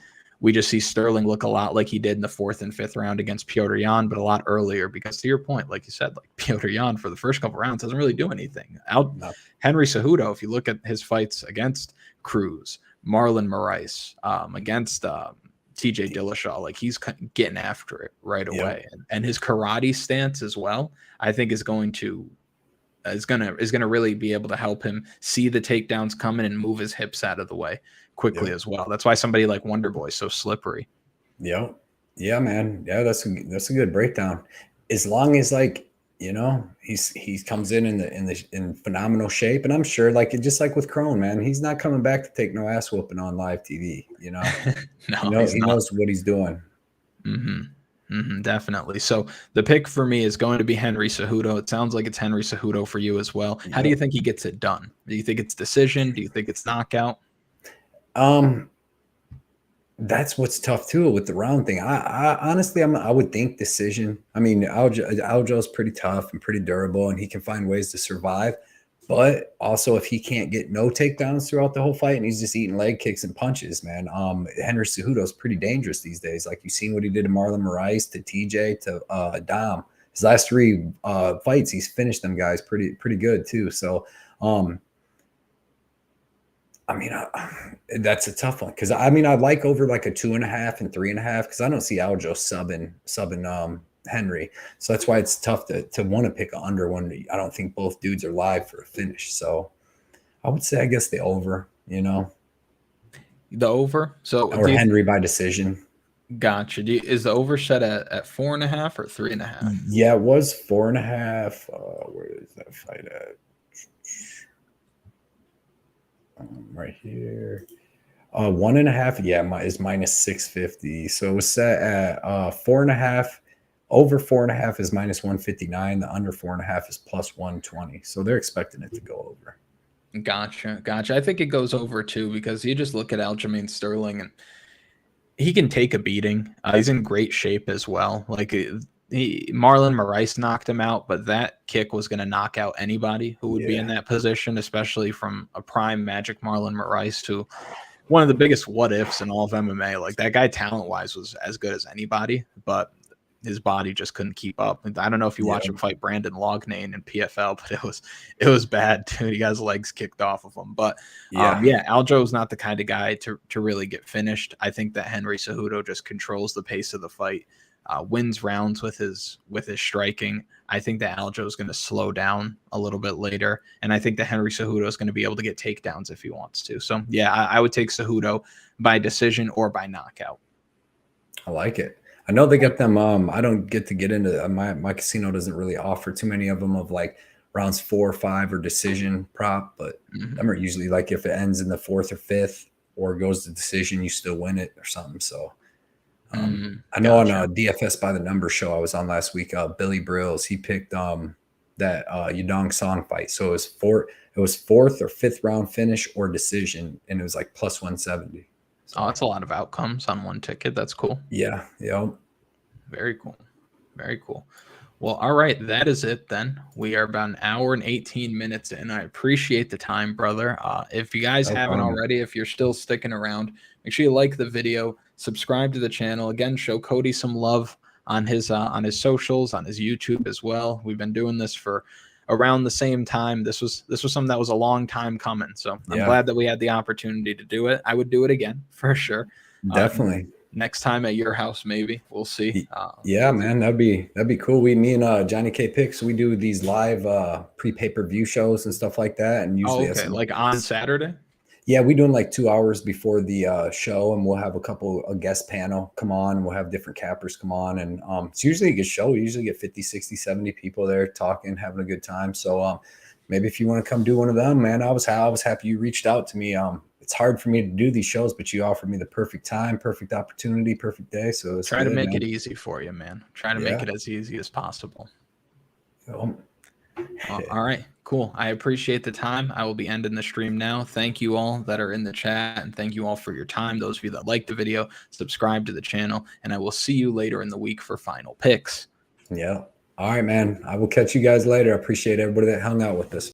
Sterling look a lot like he did in the 4th and 5th round against Petr Yan, but a lot earlier, because to your point, like you said, like Petr Yan for the first couple rounds doesn't really do anything. Henry Cejudo, if you look at his fights against Cruz, Marlon Moraes, against TJ Dillashaw, like, he's getting after it right away. And his karate stance as well, I think is going to really be able to help him see the takedowns coming and move his hips out of the way quickly as well. That's why somebody like Wonder Boy is so slippery. Yeah, man. Yeah, that's a good breakdown. As long as, like, he comes in phenomenal shape, and I'm sure, like, just like with Kron, man, he's not coming back to take no ass whooping on live TV. No, he knows what he's doing. Definitely. So the pick for me is going to be Henry Cejudo. It sounds like it's Henry Cejudo for you as well. How do you think he gets it done? Do you think it's decision? Do you think it's knockout? That's what's tough too with the round thing. I honestly, I would think decision. I mean, Aljo's pretty tough and pretty durable, and he can find ways to survive. But also, if he can't get no takedowns throughout the whole fight and he's just eating leg kicks and punches, man, Henry Cejudo is pretty dangerous these days. Like, you've seen what he did to Marlon Moraes, to TJ, to Dom. His last 3 fights, he's finished them guys pretty good too. So, I mean, that's a tough one, because I mean, I'd like over like a 2.5 and 3.5, because I don't see Aljo subbing Henry. So that's why it's tough to want to pick an under when I don't think both dudes are live for a finish. So I would say, I guess, the over, The over? So or Henry by decision. Gotcha. Is the over set at 4.5 or 3.5? Yeah, it was 4.5. Where is that fight at? Right here. 1.5. Yeah, is minus 650. So it was set at 4.5. Over 4.5 is minus 159. The under 4.5 is plus 120. So they're expecting it to go over. Gotcha. I think it goes over too, because you just look at Aljamain Sterling and he can take a beating. He's in great shape as well. Like, Marlon Moraes knocked him out, but that kick was going to knock out anybody who would be in that position, especially from a prime Magic Marlon Moraes, to one of the biggest what ifs in all of MMA. Like, that guy talent wise was as good as anybody, but his body just couldn't keep up. And I don't know if you watch him fight Brandon Loughnane in PFL, but it was bad too. He got his legs kicked off of him. But Aljo's not the kind of guy to really get finished. I think that Henry Cejudo just controls the pace of the fight. Wins rounds with his striking. I think that Aljo is going to slow down a little bit later, and I think that Henry Cejudo is going to be able to get takedowns if he wants to. So yeah, I would take Cejudo by decision or by knockout. I like it. I know they got them. I don't get into my casino doesn't really offer too many of them of like rounds 4 or 5 or decision prop, but them are usually like if it ends in the 4th or 5th or goes to decision, you still win it or something. So. I know on a DFS by the number show I was on last week, Billy Brills, he picked that Yudong Song fight. So it was 4th or 5th round finish or decision, and it was like plus 170. So, that's a lot of outcomes on one ticket. That's cool. Yeah. Very cool. Well, all right, that is it then. We are about 1 hour and 18 minutes in. I appreciate the time, brother. If you guys haven't already, if you're still sticking around, make sure you like the video, subscribe to the channel. Again, show Cody some love on his socials, on his YouTube as well. We've been doing this for around the same time. This was something that was a long time coming. So I'm glad that we had the opportunity to do it. I would do it again for sure. Definitely. next time at your house, maybe we'll see. Yeah, man, that'd be cool. Me and Johnny K Picks, we do these live pre-pay-per-view shows and stuff like that, and usually okay, like on Saturday. Yeah, we doing like 2 hours before the show, and we'll have a guest panel come on, and we'll have different cappers come on, and it's usually a good show. We usually get 50, 60, 70 people there talking, having a good time. So maybe if you want to come do one of them, man, I was happy you reached out to me. It's hard for me to do these shows, but you offered me the perfect time, perfect opportunity, perfect day. So try to make it easy for you, man. Try to make it as easy as possible. All right, cool. I appreciate the time. I will be ending the stream now. Thank you all that are in the chat, and thank you all for your time. Those of you that like the video, subscribe to the channel, and I will see you later in the week for final picks. Yeah. All right, man. I will catch you guys later. I appreciate everybody that hung out with us.